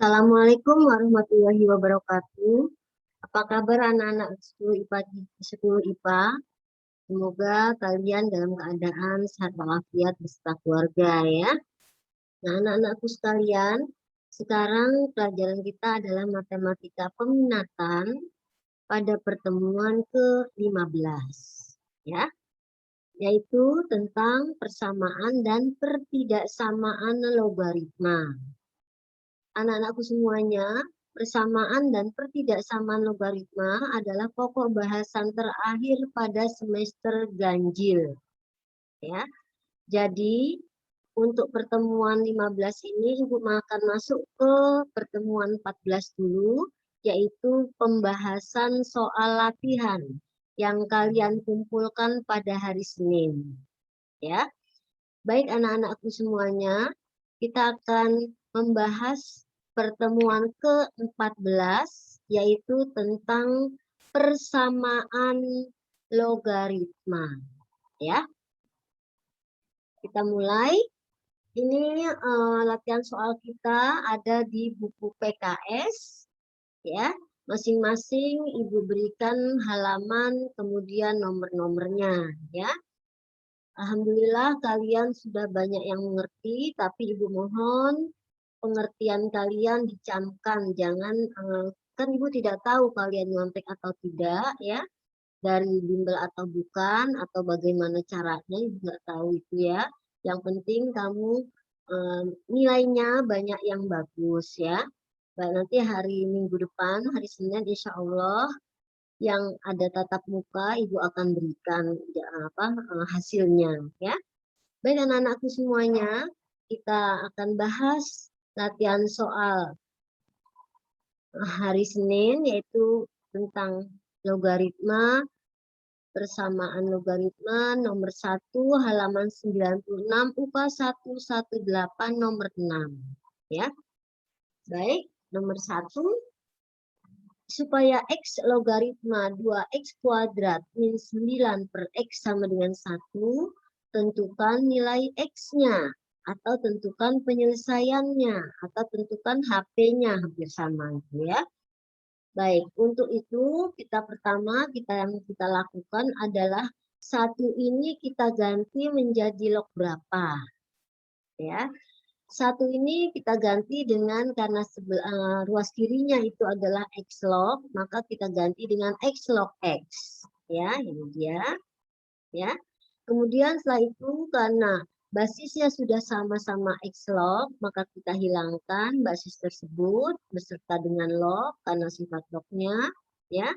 Assalamualaikum warahmatullahi wabarakatuh. Apa kabar anak-anak 10 IPA 10 IPA? Semoga kalian dalam keadaan sehat walafiat beserta keluarga ya. Nah, anak-anakku sekalian, sekarang pelajaran kita adalah matematika peminatan pada pertemuan ke-15 ya, yaitu tentang persamaan dan pertidaksamaan logaritma. Anak-anakku semuanya, persamaan dan pertidaksamaan logaritma adalah pokok bahasan terakhir pada semester ganjil. Ya. Jadi, untuk pertemuan 15 ini Ibu akan masuk ke pertemuan 14 dulu, yaitu pembahasan soal latihan yang kalian kumpulkan pada hari Senin. Ya. Baik anak-anakku semuanya, kita akan membahas pertemuan ke-14, yaitu tentang persamaan logaritma. Ya, kita mulai. Ini latihan soal kita ada di buku PKS. Ya, masing-masing Ibu berikan halaman kemudian nomor-nomornya. Ya. Alhamdulillah kalian sudah banyak yang mengerti, tapi Ibu mohon pengertian kalian dicamkan, jangan kan Ibu tidak tahu kalian nyontek atau tidak ya, dari bimbel atau bukan, atau bagaimana caranya Ibu nggak tahu itu ya. Yang penting kamu nilainya banyak yang bagus ya. Baik, nanti hari Minggu depan, hari Senin insya Allah yang ada tatap muka Ibu akan berikan hasilnya ya. Baik anak-anakku semuanya, kita akan bahas latihan soal hari Senin, yaitu tentang logaritma, persamaan logaritma nomor 1 halaman 96 UPA 118 nomor 6 ya. Baik, nomor 1, supaya X logaritma 2X kuadrat min 9 per X sama dengan 1, tentukan nilai X-nya, atau tentukan penyelesaiannya, atau tentukan HP-nya, hampir sama ya. Baik, untuk itu pertama yang kita lakukan adalah 1 ini kita ganti menjadi log berapa. Ya. 1 ini kita ganti dengan, karena ruas kirinya itu adalah X log, maka kita ganti dengan X log X. Ya, ini dia. Ya. Kemudian setelah itu karena basisnya sudah sama-sama X log, maka kita hilangkan basis tersebut beserta dengan log karena sifat lognya. Ya.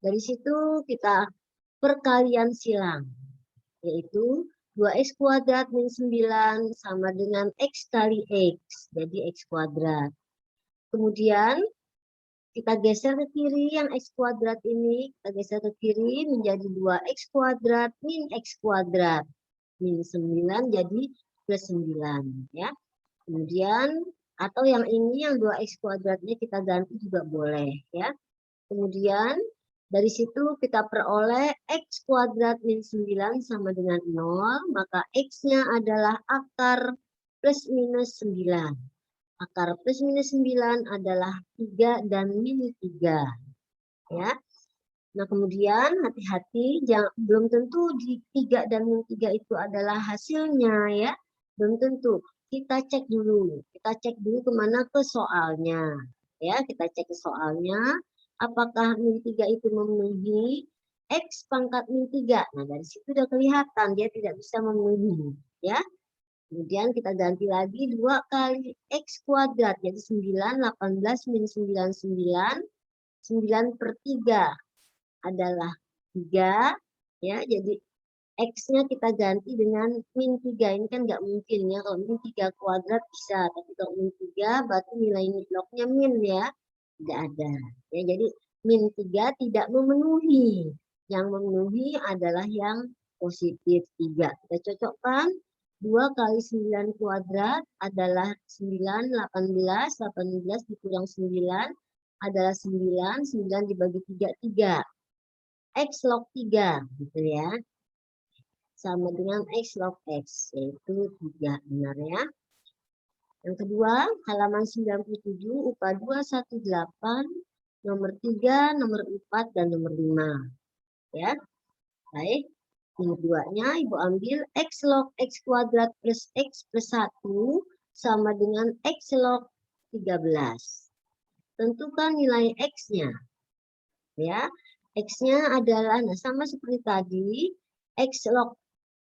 Dari situ kita perkalian silang, yaitu 2X kuadrat min 9 sama dengan X kali X, jadi X kuadrat. Kemudian kita geser ke kiri yang X kuadrat ini, kita geser ke kiri menjadi 2X kuadrat min X kuadrat. Min 9 jadi plus 9. Ya. Kemudian, atau yang ini yang 2X kuadratnya kita ganti juga boleh. Ya. Kemudian, dari situ kita peroleh X kuadrat min 9 sama dengan 0, maka X-nya adalah akar plus minus 9. Akar plus minus 9 adalah 3 dan min 3. Ya. Nah, kemudian hati-hati, belum tentu di 3 dan min 3 itu adalah hasilnya ya. Belum tentu. Kita cek dulu. Kita cek dulu kemana, ke soalnya. Ya, kita cek ke soalnya. Apakah min 3 itu memenuhi X pangkat min 3? Nah, dari situ udah kelihatan dia tidak bisa memenuhi. Ya. Kemudian kita ganti lagi 2 kali X kuadrat. Jadi 9, 18, min 9, 9 per 3 adalah 3. Ya, jadi X-nya kita ganti dengan min 3. Ini kan nggak mungkin ya. Kalau min 3 kuadrat bisa. Tapi kalau min 3 berarti nilai lognya min ya. Tidak ada. Ya, jadi min 3 tidak memenuhi. Yang memenuhi adalah yang positif 3. Kita cocokkan. 2 kali 9 kuadrat adalah 9, 18. 18 dikurang 9 adalah 9. 9 dibagi 3, 3. X log 3. Gitu ya. Sama dengan X log X. Yaitu 3. Benar ya. Yang kedua, halaman 97, UPA 218, nomor 3, nomor 4, dan nomor 5. Ya, baik. Yang keduanya, Ibu ambil X log X kuadrat plus X plus 1 sama dengan X log 13. Tentukan nilai X-nya. Ya, X-nya adalah, nah sama seperti tadi, X log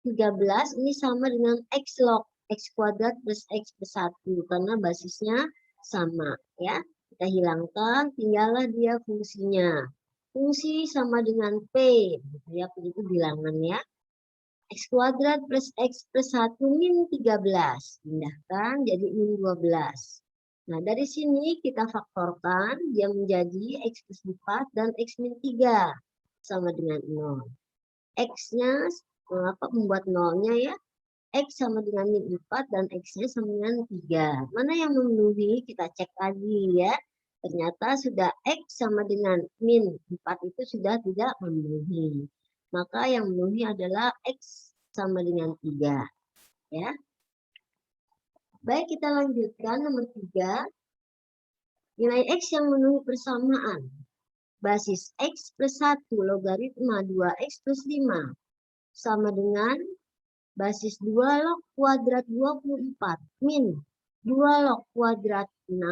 13 ini sama dengan X log X kuadrat plus X plus 1 karena basisnya sama ya. Kita hilangkan, tinggallah dia fungsinya. Fungsi sama dengan P, gitu ya, itu bilangan ya. X kuadrat plus X plus 1 min 13. Pindahkan jadi min 12. Nah, dari sini kita faktorkan, dia menjadi X plus 4 dan X min 3 sama dengan 0. X-nya membuat nolnya ya. X sama dengan min 4 dan X-nya sama dengan 3. Mana yang memenuhi? Kita cek lagi ya. Ternyata sudah X sama dengan min 4 itu sudah tidak memenuhi. Maka yang memenuhi adalah X sama dengan 3. Ya. Baik, kita lanjutkan nomor 3. Nilai X yang memenuhi persamaan. Basis X plus 1 logaritma 2X plus 5 sama dengan basis 2 log kuadrat 24 min 2 log kuadrat 6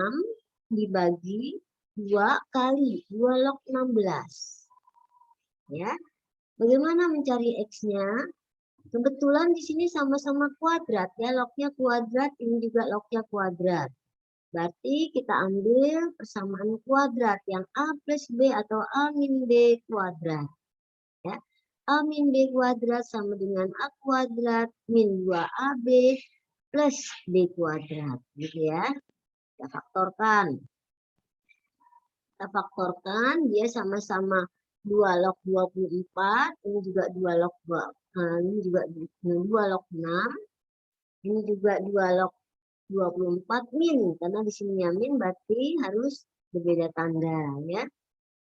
dibagi 2 kali 2 log 16. Ya. Bagaimana mencari X-nya? Kebetulan di sini sama-sama kuadrat ya, lognya kuadrat, ini juga lognya kuadrat. Berarti kita ambil persamaan kuadrat yang A plus B atau A min B kuadrat. Ya. A min B kuadrat sama dengan A kuadrat min 2AB plus B kuadrat. Gitu ya. Kita faktorkan. Dia sama-sama 2 log 24. Ini juga 2 log 2. Ini juga 2 log 6. Ini juga 2 log 24 min. Karena di sini min berarti harus berbeda tanda ya.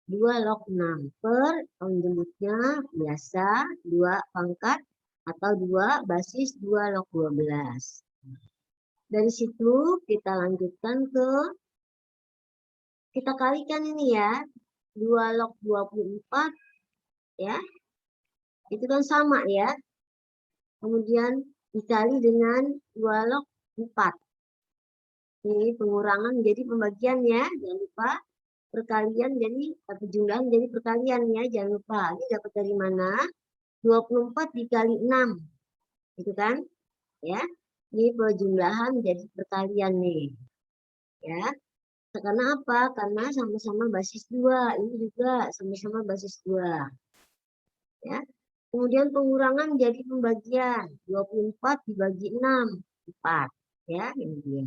2 log 6 per penjemputnya biasa 2 pangkat atau 2 basis 2 log 12. Dari situ kita lanjutkan kita kalikan ini ya. 2 log 24 ya. Itu kan sama ya. Kemudian dikali dengan 2 log 4. Ini pengurangan menjadi pembagian ya. Jangan lupa. Perkalian jadi jumlah jadi perkalian ya, jangan lupa. Ini dapat dari mana? 24 dikali 6. Itu kan? Ya. Ini perjumlahan jadi perkalian nih. Ya. Karena apa? Karena sama-sama basis 2. Ini juga sama-sama basis 2. Ya. Kemudian pengurangan jadi pembagian. 24 dibagi 6, 4. Ya, ini dia.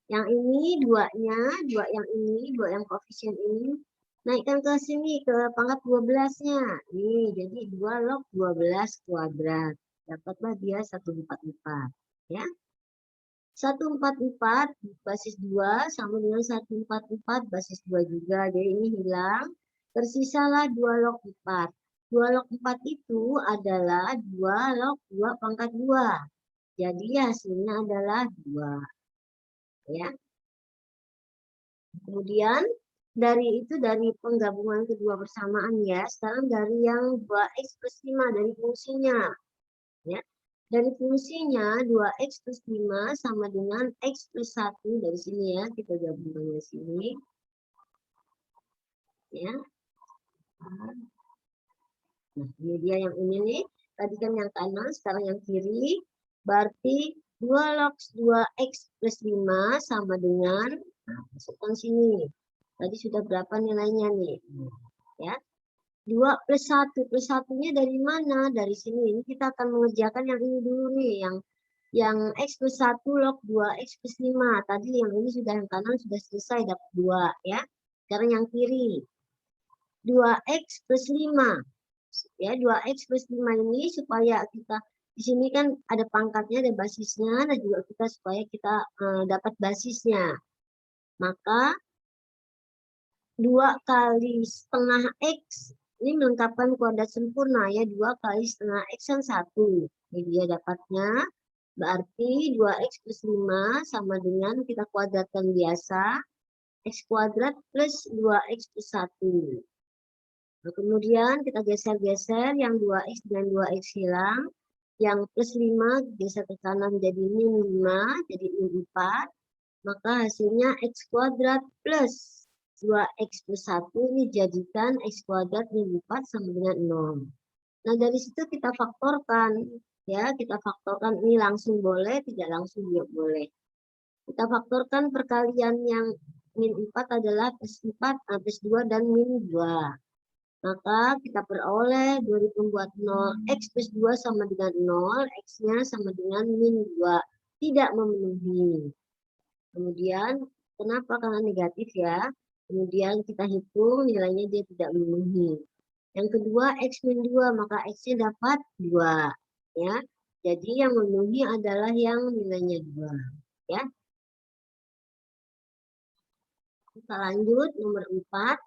Yang ini duanya, dua yang koefisien ini naikkan ke sini ke pangkat 12-nya. Nih, jadi 2 log 12 kuadrat. Dapatlah dia 144, ya. 144 basis 2 sama dengan 144 basis 2 juga. Jadi ini hilang. Tersisalah 2 log 4. 2 log 4 itu adalah 2 log 2 pangkat 2. Jadi hasilnya adalah 2. Ya. Kemudian dari penggabungan kedua persamaan ya. Sekarang dari yang 2x plus 5 dari fungsinya. Ya. Dari fungsinya 2x plus 5 sama dengan x plus 1 dari sini ya. Kita gabungkan dari sini. Ya. Nah, ini dia yang ini nih. Tadi kan yang kanan, sekarang yang kiri. Berarti 2 log 2x plus 5 sama dengan, nah, masukkan sini. Tadi sudah berapa nilainya nih? Ya. 2 plus 1. Plus 1-nya dari mana? Dari sini. Ini kita akan mengerjakan yang ini dulu nih. Yang x plus 1 log 2x plus 5. Tadi yang ini sudah, yang kanan sudah selesai dapat 2. Ya. Sekarang yang kiri. 2x plus 5. Ya, 2x plus 5 ini supaya kita di sini kan ada pangkatnya, ada basisnya, dan juga kita supaya kita dapat basisnya. Maka 2 kali setengah x ini melengkapkan kuadrat sempurna ya, 2 kali setengah x kan 1. Jadi dia dapatnya Berarti 2x plus 5 sama dengan kita kuadratkan biasa. X kuadrat plus 2x plus 1. Nah, kemudian kita geser-geser yang 2x dan 2x hilang. Yang plus 5 geser ke kanan jadi min 5, jadi min 4. Maka hasilnya x kuadrat plus 2x plus 1 ini jadikan x kuadrat min 4 sama dengan 0. Nah, dari situ kita faktorkan. Ya, kita faktorkan ini langsung boleh, tidak langsung juga boleh. Kita faktorkan perkalian yang min 4 adalah plus 4, plus 2, dan min 2. Maka kita peroleh dari pembuat 0, x plus 2 sama dengan 0, x-nya sama dengan min 2. Tidak memenuhi. Kemudian, kenapa? Karena negatif ya. Kemudian kita hitung nilainya dia tidak memenuhi. Yang kedua, x min 2, maka x-nya dapat 2. Ya. Jadi yang memenuhi adalah yang nilainya 2. Ya. Kita lanjut, nomor 4.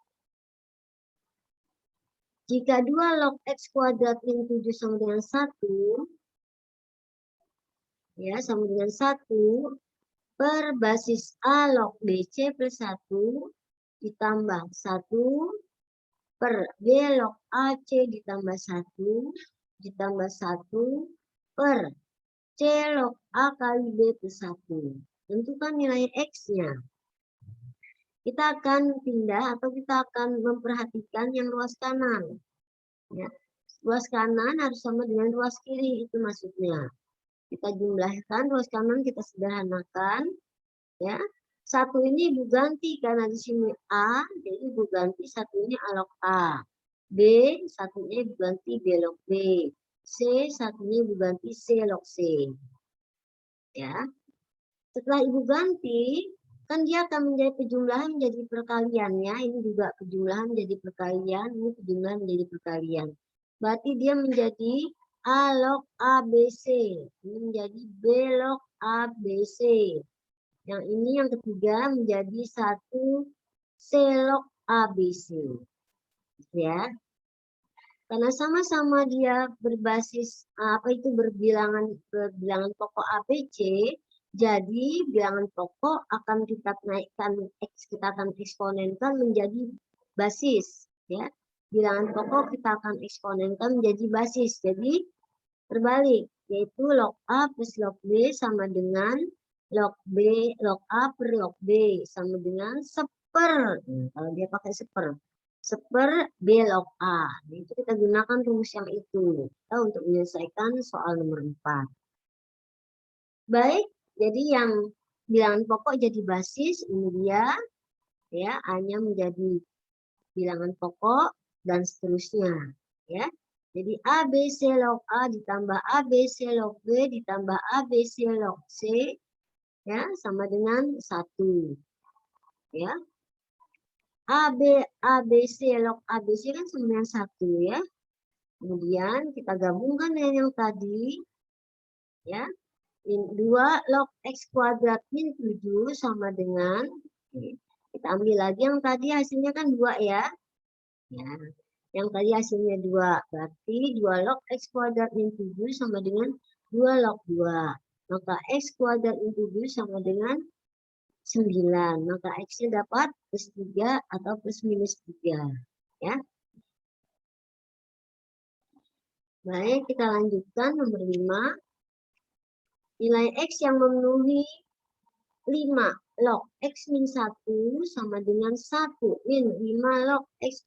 Jika 2 log x kuadrat min 7 sama dengan 1, ya, sama dengan 1, per basis A log BC plus 1, ditambah 1, per B log AC ditambah 1, ditambah 1, per C log A kali B plus 1. Tentukan nilai X-nya. Kita akan pindah atau kita akan memperhatikan yang ruas kanan. Ya. Ruas kanan harus sama dengan ruas kiri, itu maksudnya. Kita jumlahkan ruas kanan, kita sederhanakan. Ya. Satu ini ibu ganti karena di sini A, jadi ibu ganti satunya A log A. B, satunya ibu ganti B log B. C, satunya ibu ganti C log C. Ya. Setelah ibu ganti, kan dia akan menjadi pejumlahan menjadi perkalian ya. Ini juga pejumlahan menjadi perkalian, ini pejumlahan menjadi perkalian. Berarti dia menjadi A log ABC. Ini menjadi B log ABC. Yang ini yang ketiga menjadi 1 C log ABC. Ya. Karena sama-sama dia berbasis berbilangan pokok ABC, jadi bilangan pokok akan kita naikkan X, kita akan eksponenkan menjadi basis. Ya. Bilangan pokok kita akan eksponenkan menjadi basis. Jadi terbalik, yaitu log A plus log B sama dengan log A per log B sama dengan seper. Kalau dia pakai seper B log A. Itu kita gunakan rumus yang itu untuk menyelesaikan soal nomor 4. Baik, jadi yang bilangan pokok jadi basis, ini dia. Ya, A-nya menjadi bilangan pokok dan seterusnya. Ya. Jadi ABC log A ditambah ABC log B ditambah ABC log C, ya, sama dengan 1. Ya. ABC log ABC kan sama dengan 1 ya. Kemudian kita gabungkan dengan yang tadi. Ya. 2 log X kuadrat min 7 sama dengan, kita ambil lagi yang tadi hasilnya kan 2 ya. Ya. Yang tadi hasilnya 2. Berarti 2 log X kuadrat min 7 sama dengan 2 log 2. Maka X kuadrat min 7 sama dengan 9. Maka X-nya dapat plus 3 atau plus minus 3. Ya. Baik, kita lanjutkan nomor 5. Nilai X yang memenuhi 5 log X min 1 sama dengan 1 min 5 log X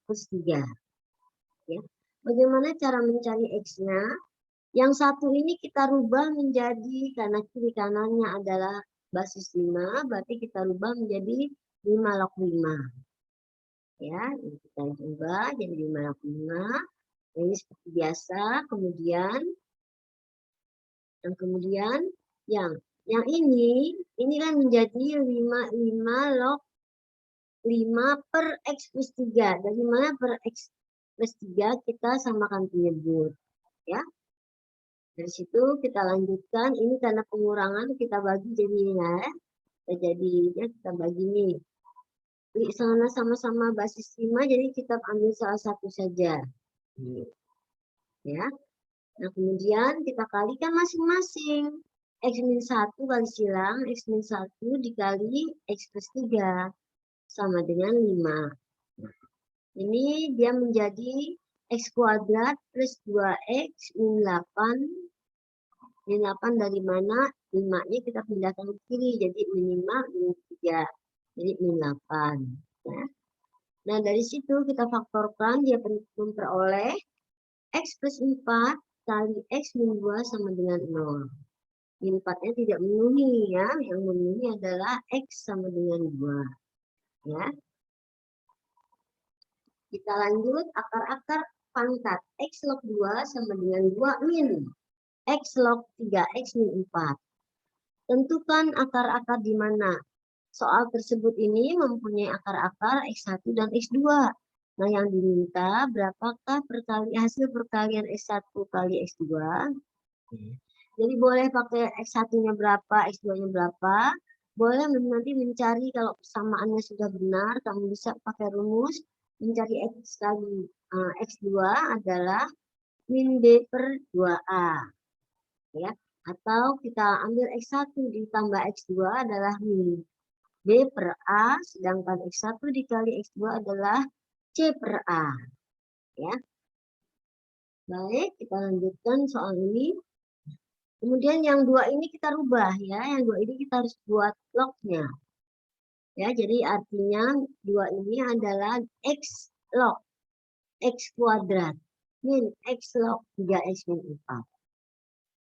plus 3. Ya. Bagaimana cara mencari X-nya? Yang satu ini kita rubah menjadi, karena kiri kanannya adalah basis 5, berarti kita rubah menjadi 5 log 5. Ya, ini kita ubah jadi 5 log 5. Ini seperti biasa. Kemudian yang ini kan menjadi 5 log 5 per X plus 3. Dari mana per X plus 3 kita samakan penyebut. Ya. Dari situ kita lanjutkan. Ini karena pengurangan kita bagi jadi ya. Kita bagi nih. Sama-sama basis 5, jadi kita ambil salah satu saja. Ya. Nah, kemudian kita kalikan masing-masing. X min 1 kali silang, X min 1 dikali X plus 3 sama dengan 5. Nah, ini dia menjadi X kuadrat plus 2X min 8. Min 8 dari mana? 5-nya kita pindahkan ke kiri, jadi min 5, min 3. Jadi min 8. Ya. Nah, dari situ kita faktorkan, dia memperoleh X plus 4 kali X min 2 sama dengan 0. Min 4-nya tidak memenuhi ya, yang memenuhi adalah X sama dengan 2. Ya. Kita lanjut, akar-akar pangkat X log 2 sama dengan 2 min X log 3X min 4. Tentukan akar-akar di mana. Soal tersebut ini mempunyai akar-akar X1 dan X2. Nah, yang diminta berapakah hasil perkalian X1 kali X2. Jadi boleh pakai X1-nya berapa, X2-nya berapa. Boleh nanti mencari kalau persamaannya sudah benar, kamu bisa pakai rumus mencari X kali X2 adalah min B per 2A. Ya. Atau kita ambil X1 ditambah X2 adalah min B per A, sedangkan X1 dikali X2 adalah C per A. Ya. Baik, kita lanjutkan soal ini. Kemudian yang 2 ini kita rubah ya, yang 2 ini kita harus buat lognya. Ya, jadi artinya 2 ini adalah X log X kuadrat min X log 3X min 4.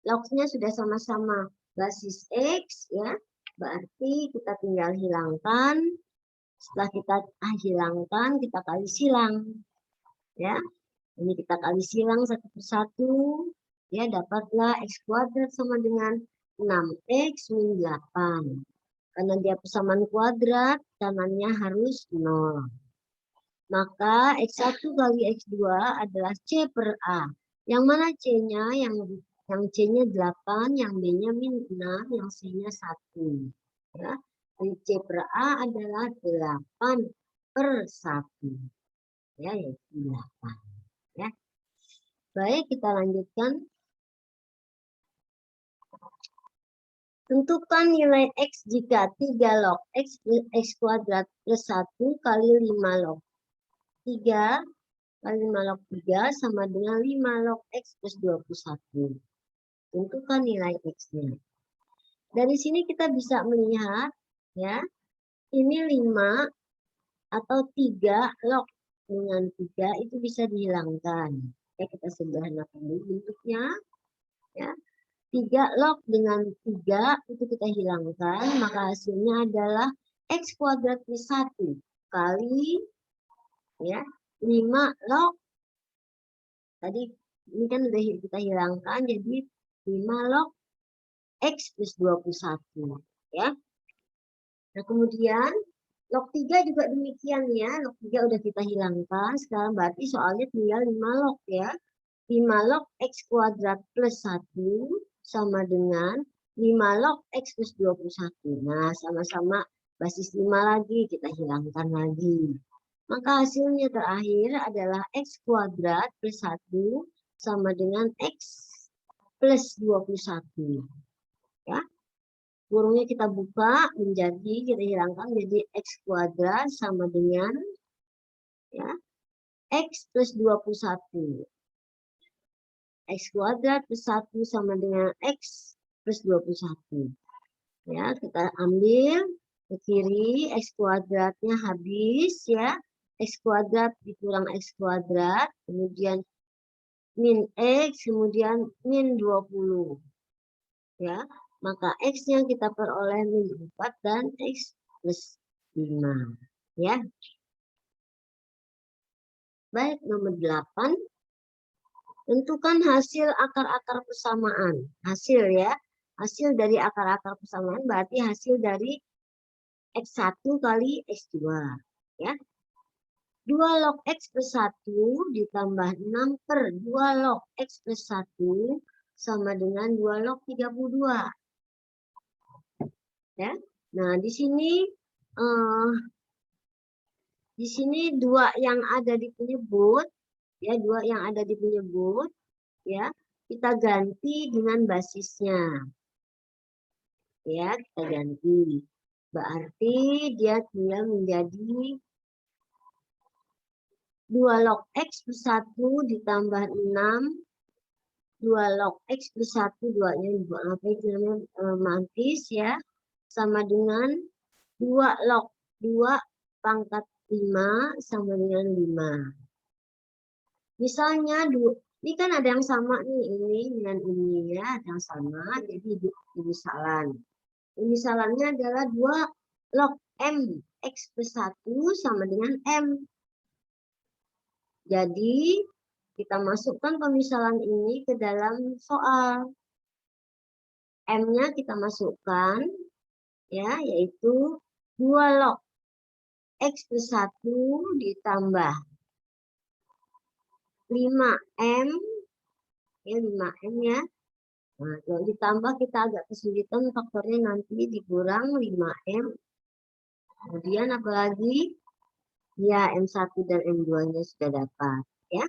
Lognya sudah sama-sama basis X ya, berarti kita tinggal hilangkan. Setelah kita hilangkan, kita kali silang. Ya, ini kita kali silang satu persatu. Ya, dapatlah X kuadrat sama dengan 6X min 8. Karena dia persamaan kuadrat, kanannya harus 0. Maka X1 kali X2 adalah C per A. Yang mana C-nya? Yang C-nya 8, yang B-nya min 6, yang C-nya 1. Ya. Jadi C per A adalah 8 per 1. Ya, yaitu 8. Ya. Baik, kita lanjutkan. Tentukan nilai X jika 3 log X kuadrat plus 1 kali 5 log 3 kali 5 log 3 sama dengan 5 log X plus 21. Tentukan nilai X-nya. Dari sini kita bisa melihat, ya, ini 5 atau 3 log dengan 3 itu bisa dihilangkan. Ya, kita sederhanakan dulu bentuknya. Ya. 3 log dengan 3 itu kita hilangkan, maka hasilnya adalah X kuadrat plus 1 kali ya 5 log. Tadi ini kan udah kita hilangkan, jadi 5 log X plus 21. Ya. Nah, kemudian log 3 juga demikian ya. Log 3 udah kita hilangkan, sekarang berarti soalnya tinggal 5 log ya. 5 log X kuadrat plus 1 sama dengan 5 log X plus 21. Nah, sama-sama basis 5 lagi, kita hilangkan lagi. Maka hasilnya terakhir adalah X kuadrat plus 1 sama dengan X plus 21. Ya. Kurungnya kita buka menjadi, kita hilangkan jadi X kuadrat sama dengan ya, X plus 21. X kuadrat plus 1 sama dengan X plus 21. Ya, kita ambil ke kiri, X kuadratnya habis ya. X kuadrat dikurang X kuadrat, kemudian min X, kemudian min 20. Ya, maka X yang kita peroleh min 4 dan X plus 5. Ya. Baik, nomor 8. Tentukan hasil akar-akar persamaan. Hasil ya. Hasil dari akar-akar persamaan berarti hasil dari X1 kali X2. Ya. 2 log X plus 1 ditambah 6 per 2 log X plus 1 sama dengan 2 log 32. Ya. Nah, di sini 2 yang ada di penyebut ya, 2 yang ada di penyebut ya, kita ganti dengan basisnya. Ya, kita ganti. Berarti dia tinggal menjadi 2 log X plus 1 ditambah 6. 2 log X plus 1, 2-nya dibuat apa itu namanya mantis ya. Sama dengan 2 log 2 pangkat 5 sama dengan 5. Misalnya, ini kan ada yang sama nih, ini dengan ini ya, ada yang sama, jadi misalan. Misalannya adalah 2 log M X plus 1 sama dengan M. Jadi, kita masukkan pemisalan ini ke dalam soal. M-nya kita masukkan, ya, yaitu 2 log X plus 1 ditambah 5M, ya 5M ya. Nah, kalau ditambah kita agak kesulitan faktornya nanti dikurang 5M. Kemudian apalagi? Ya, M1 dan M2-nya sudah dapat. Ya.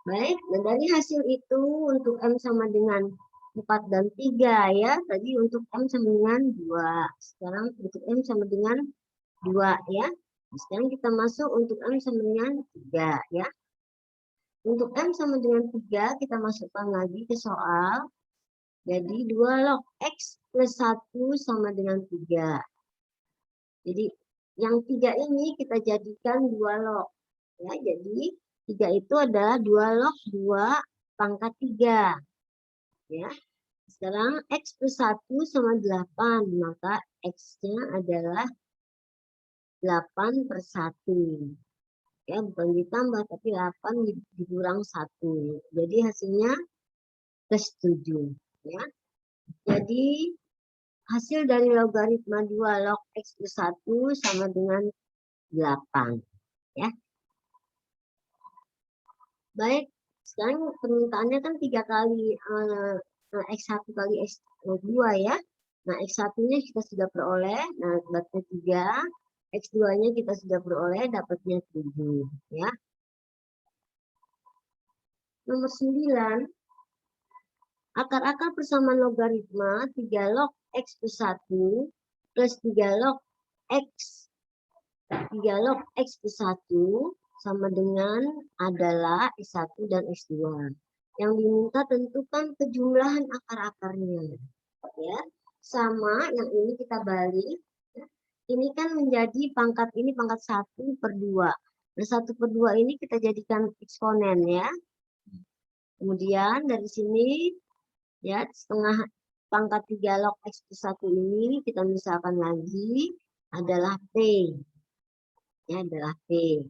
Baik, dan dari hasil itu untuk M sama dengan 4 dan 3 ya. Tadi untuk M sama dengan 2. Sekarang untuk M sama dengan 2 ya. Sekarang kita masuk untuk M sama dengan 3 ya. Untuk M sama dengan 3 kita masukkan lagi ke soal. Jadi 2 log X plus 1 sama dengan 3. Jadi yang 3 ini kita jadikan 2 log. Ya, jadi 3 itu adalah 2 log 2 pangkat 3. Ya. Sekarang X plus 1 sama 8. Maka X-nya adalah 8 per 1. Ya, bukan ditambah, tapi 8 dikurang 1. Jadi hasilnya plus 7. Ya. Jadi hasil dari logaritma 2 log X plus 1 sama dengan 8. Ya. Baik, sekarang permintaannya kan 3 kali X1 kali X2 ya. Nah, X1-nya kita sudah peroleh, nah dapatnya 3. X2-nya kita sudah peroleh, dapatnya 7. Ya. Nomor 9, akar-akar persamaan logaritma 3 log X plus 1 plus 3 log X 3 log X plus 1 sama dengan adalah X1 dan X2. Yang diminta tentukan kejumlahan akar-akarnya. Ya, sama yang ini kita balik. Ini kan menjadi pangkat ini pangkat 1 per 2. Nah, 1 per 2 ini kita jadikan eksponen ya. Kemudian dari sini ya setengah pangkat 3 log X plus 1 ini kita misalkan lagi adalah P. Ya, adalah P.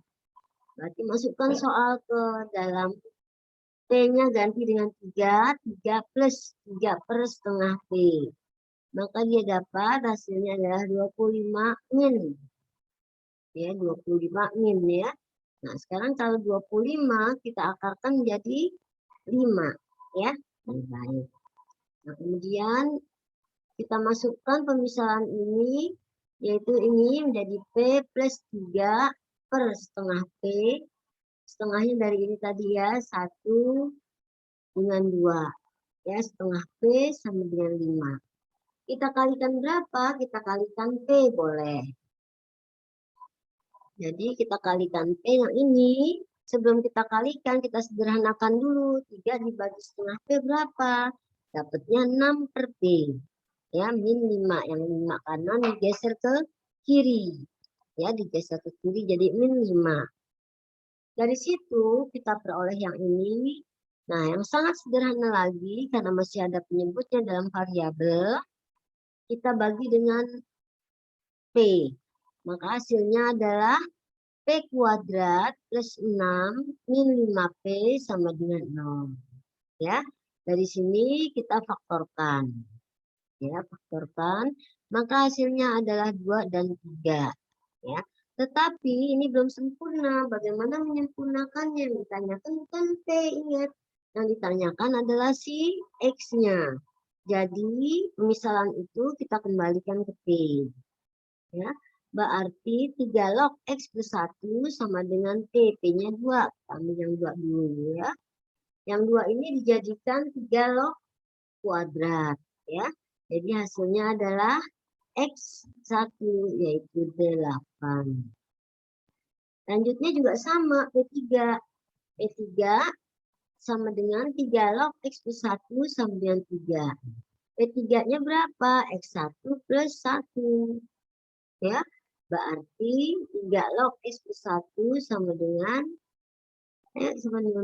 Berarti masukkan soal ke dalam P-nya ganti dengan 3, 3 plus 3 per setengah P. Maka dia dapat hasilnya adalah 25 min. Ya, 25 min ya. Nah, sekarang kalau 25 kita akarkan menjadi 5 ya. Baik. Nah, kemudian kita masukkan pemisahan ini, yaitu ini menjadi P plus 3 per setengah P. Setengahnya dari ini tadi ya, 1 dengan 2. Ya, setengah P sama dengan 5. Kita kalikan berapa? Kita kalikan P boleh. Jadi kita kalikan P yang ini. Sebelum kita kalikan, kita sederhanakan dulu. 3 dibagi setengah P berapa? Dapatnya 6 per P. Ya, min 5. Yang 5 kanan digeser ke kiri. Ya, digeser ke kiri jadi min 5. Dari situ kita peroleh yang ini. Nah, yang sangat sederhana lagi, karena masih ada penyebutnya dalam variabel, kita bagi dengan P. Maka hasilnya adalah P kuadrat plus 6 min 5P sama dengan 0. Ya, dari sini kita faktorkan. Ya, faktorkan. Maka hasilnya adalah 2 dan 3. Ya. Tetapi ini belum sempurna. Bagaimana menyempurnakannya? Yang ditanyakan bukan P, ingat. Yang ditanyakan adalah si X-nya. Jadi, pemisalan itu kita kembalikan ke P. Ya. Berarti 3 log X plus 1 sama dengan P. P-nya 2. Kita ambil yang 2 dulu ya. Yang 2 ini dijadikan 3 log kuadrat. Ya. Jadi hasilnya adalah X1 yaitu 8. Selanjutnya juga sama P3. P3 sama dengan 3 log X plus 1 sama dengan 3. P3-nya berapa? X1 plus 1. Ya, berarti 3 log X plus 1 sama dengan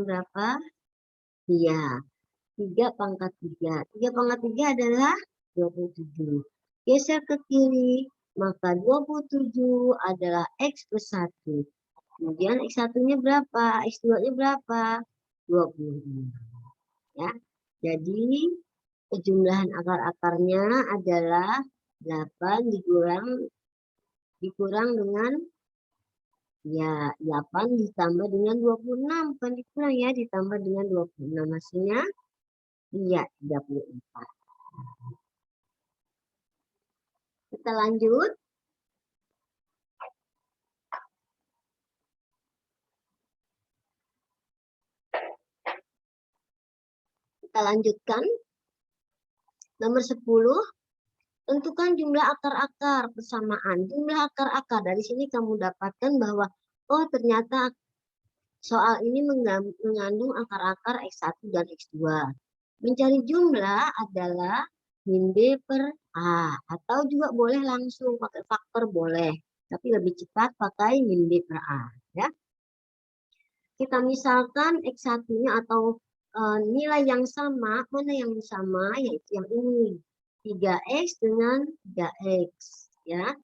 berapa? Iya, 3 pangkat 3. 3 pangkat 3 adalah 27. Geser ke kiri, maka 27 adalah X plus 1. Kemudian X1-nya berapa? X2-nya berapa? 25. Ya. Jadi kejumlahan akar-akarnya adalah 8 dikurang dengan ya 8 ditambah dengan 26. Bukan dikurang ya, ditambah dengan 26. Hasilnya iya 34. Kita lanjut. Kita lanjutkan. Nomor 10. Tentukan jumlah akar-akar persamaan. Jumlah akar-akar. Dari sini kamu dapatkan bahwa, oh ternyata soal ini mengandung akar-akar X1 dan X2. Mencari jumlah adalah min B per A. Atau juga boleh langsung pakai faktor boleh. Tapi lebih cepat pakai min B per A. Ya. Kita misalkan X1-nya atau nilai yang sama. Mana yang sama? Yaitu yang ini. 3X dengan 3X. Ya.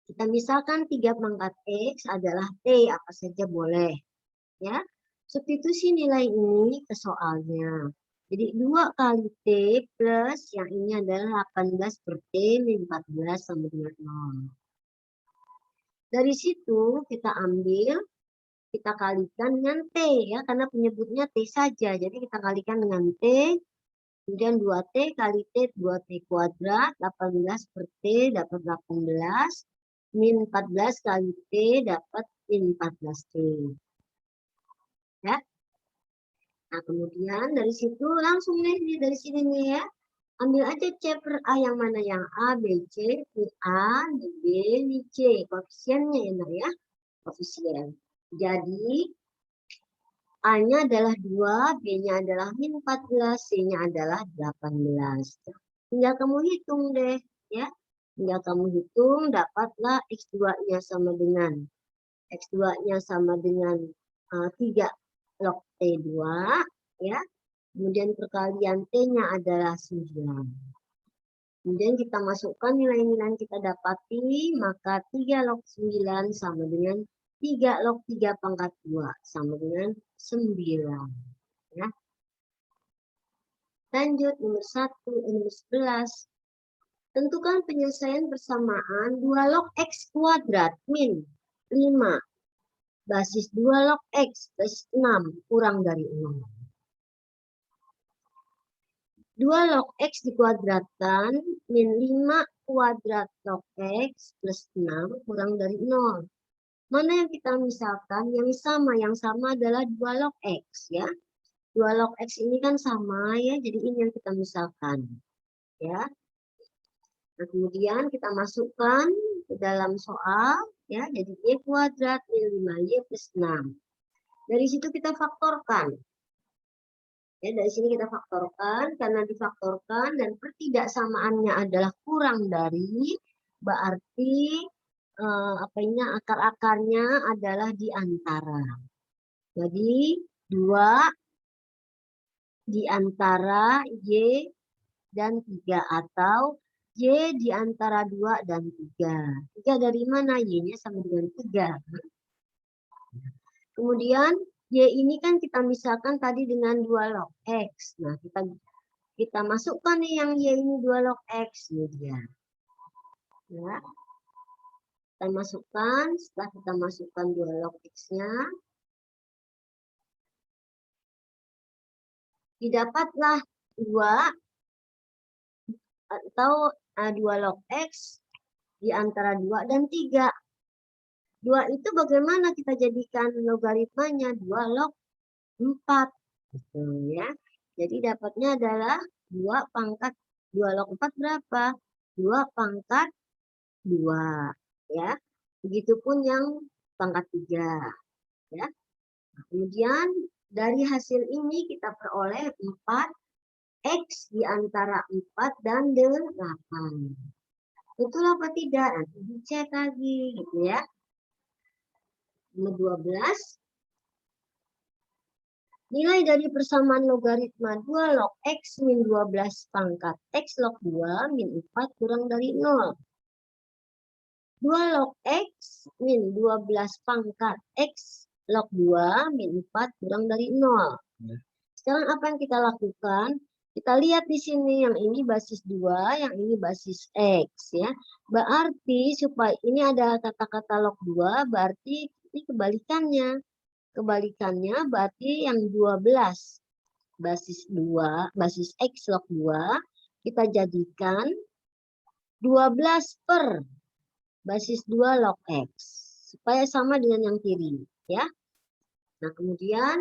Kita misalkan 3 pangkat X adalah T. Apa saja boleh. Ya. Substitusi nilai ini ke soalnya. Jadi 2 kali T plus yang ini adalah 18 per T min 14 sama dengan 0. Dari situ kita ambil, kita kalikan dengan T ya, karena penyebutnya T saja. Jadi kita kalikan dengan T, kemudian 2T kali T, 2T kuadrat, 18 per T dapat 18, min 14 kali T dapat min 14T. Ya. Nah, kemudian dari situ langsung nih dari sini nih ya. Ambil aja C per A yang mana yang A, B, C, ini A, ini B, ini C. Koefisiennya enak ya. Koefisien. Jadi A-nya adalah 2, B-nya adalah min 14, C-nya adalah 18. Tinggal kamu hitung deh ya. Tinggal kamu hitung dapatlah X2-nya sama dengan X2-nya sama dengan 3 log T2 ya. Kemudian perkalian T-nya adalah 9. Kemudian kita masukkan nilai-nilai yang kita dapati, maka 3 log 9 sama dengan 3 log 3 pangkat 2 sama dengan 9. Ya. Lanjut nomor 11. Tentukan penyelesaian persamaan 2 log X kuadrat min 5 basis 2 log X plus 6 kurang dari 0. 2 log X dikuadratkan min 5 kuadrat log X plus 6 kurang dari 0. Mana yang kita misalkan? Yang sama adalah 2 log X ya. 2 log X ini kan sama ya, jadi ini yang kita misalkan. Ya. Nah, kemudian kita masukkan ke dalam soal ya, jadi Y kuadrat min 5Y plus 6. Dari situ kita faktorkan. Ya, dari sini kita faktorkan, karena difaktorkan dan pertidaksamaannya adalah kurang dari, berarti akar-akarnya adalah di antara. Jadi 2 di antara Y dan 3 atau Y di antara 2 dan 3. 3 dari mana? Y-nya sama dengan 3. Kemudian Y ini kan kita misalkan tadi dengan 2 log X. Nah, kita masukkan nih yang Y ini 2 log X. Ini dia. Ya. Kita masukkan, setelah kita masukkan 2 log X-nya. Didapatlah 2 atau 2 log X di antara 2 dan 3. 2 itu bagaimana kita jadikan logaritmanya? 2 log 4. Gitu ya. Jadi dapatnya adalah 2 pangkat 2 log 4 berapa? 2 pangkat 2. Ya. Begitupun yang pangkat 3. Ya. Nah, kemudian dari hasil ini kita peroleh 4 X di antara 4 dan 8. Betul apa tidak? Nanti dicek lagi gitu ya. Nomor 12. Nilai dari persamaan logaritma 2 log X min 12 pangkat X log 2 min 4 kurang dari 0. 2 log X min 12 pangkat X log 2 min 4 kurang dari 0. Sekarang apa yang kita lakukan? Kita lihat di sini, yang ini basis 2, yang ini basis X ya. Berarti supaya ini ada kata-kata log 2, berarti ini kebalikannya. Kebalikannya berarti yang 12 basis 2, basis X log 2, kita jadikan 12 per basis 2 log X. Supaya sama dengan yang kiri ya. Nah kemudian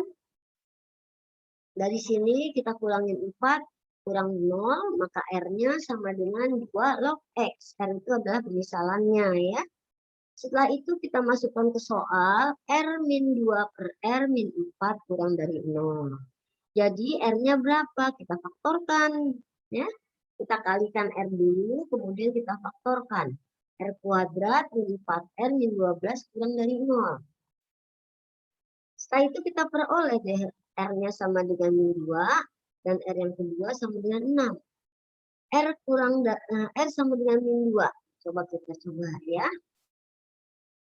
dari sini kita kurangin 4, kurang 0, maka R-nya sama dengan 2 log X. R itu adalah pemisalannya ya. Setelah itu kita masukkan ke soal, R min 2 per R min 4 kurang dari 0. Jadi R-nya berapa? Kita faktorkan. Ya. Kita kalikan R dulu, kemudian kita faktorkan. R kuadrat min 4R min 12 kurang dari 0. Setelah itu kita peroleh deh R-nya sama dengan min 2 dan R yang kedua sama dengan 6. R sama dengan min 2. Coba kita coba ya.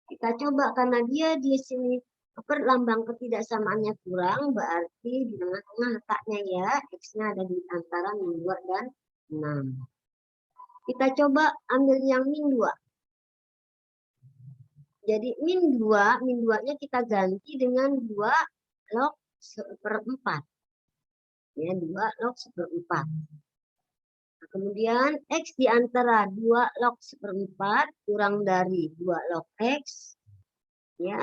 Kita coba karena dia di sini lambang ketidaksamaannya kurang, berarti di tengah-tengah letaknya ya. X-nya ada di antara min 2 dan 6. Kita coba ambil yang min 2. Jadi min 2-nya kita ganti dengan 2 log seperempat. Ya, 2 log seperempat. Nah, kemudian X di antara 2 log seperempat kurang dari 2 log X. Ya,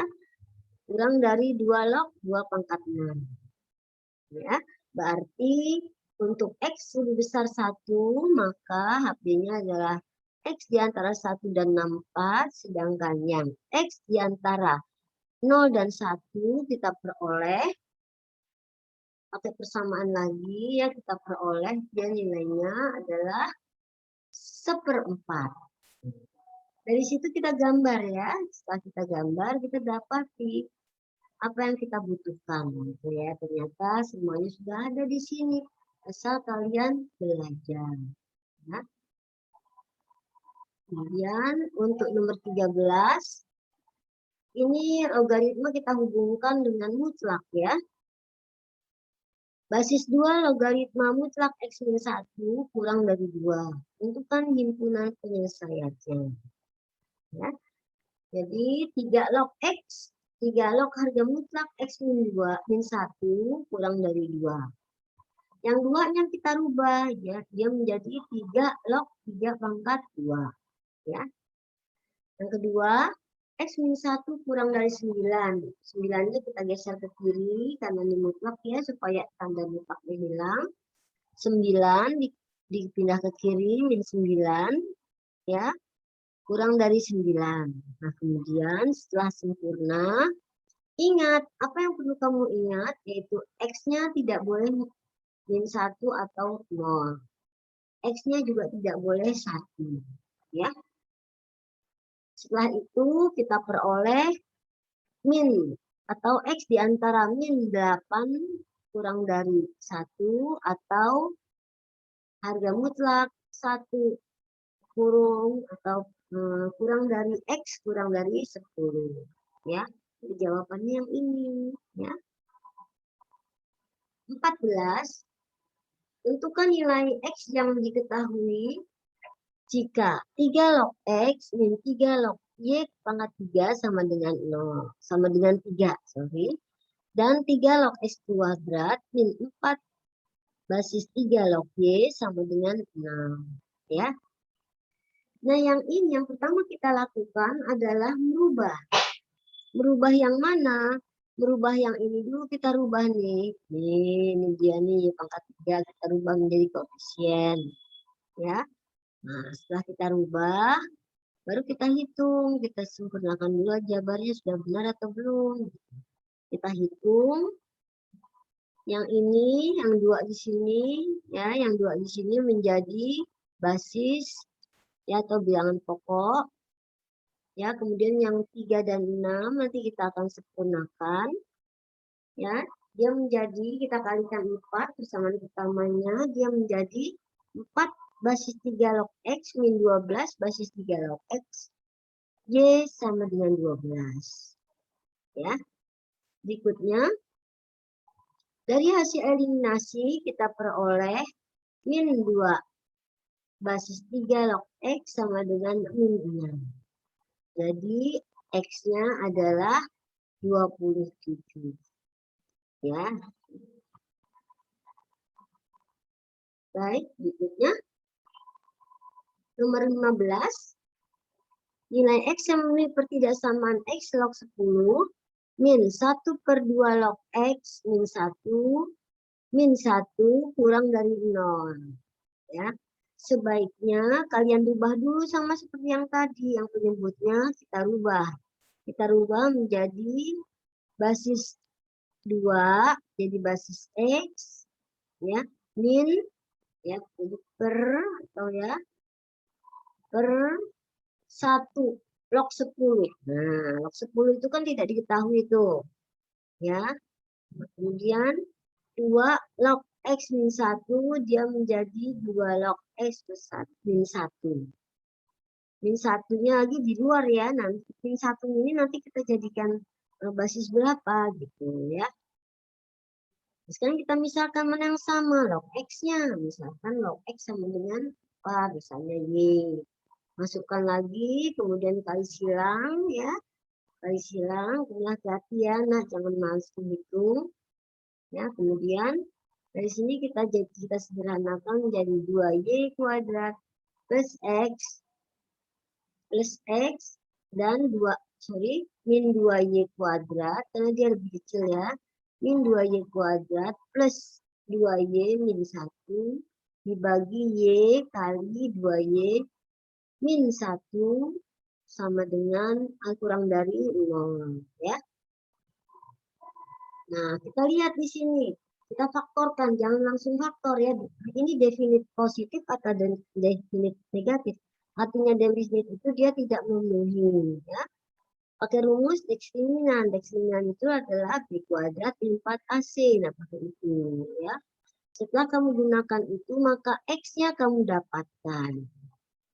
kurang dari 2 log 2 pangkat 6. Ya, berarti untuk X lebih besar 1, maka HP-nya adalah X di antara 1 dan 64, sedangkan yang X di antara 0 dan 1 kita peroleh, pakai persamaan lagi ya, kita peroleh dia nilainya adalah 1/4. Dari situ kita gambar ya, setelah kita gambar kita dapati apa yang kita butuhkan gitu ya. Ternyata semuanya sudah ada di sini, asal kalian belajar ya. Kemudian untuk nomor 13, ini logaritma kita hubungkan dengan mutlak ya. Basis 2 logaritma mutlak X min 1 kurang dari 2. Tentukan himpunan penyelesaiannya. Ya. Jadi 3 log X, 3 log harga mutlak X min 1 kurang dari 2. Yang 2-nya kita rubah ya, dia menjadi 3 log 3 pangkat 2. Ya. Yang kedua, X min 1 kurang dari 9. 9-nya kita geser ke kiri karena ini mutlak ya, supaya tanda mutlaknya hilang. 9 dipindah ke kiri, min 9. Ya, kurang dari 9. Nah, kemudian setelah sempurna, ingat, apa yang perlu kamu ingat, yaitu X-nya tidak boleh min 1 atau 0. X-nya juga tidak boleh 1. Ya. Setelah itu kita peroleh min atau X di antara min 8 kurang dari 1 atau harga mutlak 1 kurung atau kurang dari X kurang dari 10. Ya, jadi jawabannya yang ini. Ya. 14. Tentukan nilai X yang diketahui jika 3 log X min 3 log Y pangkat 3 sama dengan 0. Sama dengan 3, sorry. Dan 3 log X kuadrat min 4 basis 3 log Y sama dengan 6. Ya. Nah, yang ini yang pertama kita lakukan adalah merubah. Merubah yang mana? Merubah yang ini dulu kita rubah nih. Ini dia nih pangkat 3 kita rubah menjadi koefisien. ya. Nah, setelah kita rubah, baru kita hitung, kita sempurnakan dulu jawabannya sudah benar atau belum. Kita hitung, yang ini, yang 2 di sini, ya, yang 2 di sini menjadi basis, ya, atau bilangan pokok. Ya, kemudian yang 3 dan 6 nanti kita akan sempurnakan. Ya, dia menjadi, kita kalikan 4 persamaan utamanya, dia menjadi 4 basis 3 log X min 12 basis 3 log X. Y sama dengan 12. Ya. Berikutnya, dari hasil eliminasi kita peroleh min 2 basis 3 log X sama dengan min 6. Jadi, X-nya adalah 27. Ya. Baik, berikutnya. Nomor 15. Nilai X yang memenuhi pertidaksamaan X log 10 min 1/2 log X min 1 min 1 kurang dari 0. Ya. Sebaiknya kalian rubah dulu sama seperti yang tadi, yang penyebutnya kita rubah. Kita rubah menjadi basis 2, jadi basis X, ya, min, ya, per, atau ya, per 1 log 10. Nah, log 10 itu kan tidak diketahui itu. Ya. Kemudian 2 log X min 1 dia menjadi 2 log X plus min 1. Min 1-nya lagi di luar ya. Nanti min 1 ini nanti kita jadikan basis berapa gitu ya. Sekarang kita misalkan mana yang sama, log X-nya. Misalkan log X sama dengan apa? Misalnya Y. Masukkan lagi, kemudian kali silang ya. Kali silang, kemudian hati-hati ya, nah jangan malas menghitung. Ya, kemudian dari sini kita sederhanakan menjadi 2Y kuadrat plus X dan min 2Y kuadrat, karena dia lebih kecil ya, min 2Y kuadrat plus 2Y min 1 dibagi Y kali 2Y min 1 sama dengan kurang dari 0 ya. Nah, kita lihat di sini. Kita faktorkan, jangan langsung faktor ya. Ini definit positif atau definit negatif. Artinya definit itu dia tidak memenuhi ya. Pakai rumus deksliminan. Deksliminan itu adalah B kuadrat 4AC. Nah, pakai itu ya. Setelah kamu gunakan itu, maka X-nya kamu dapatkan.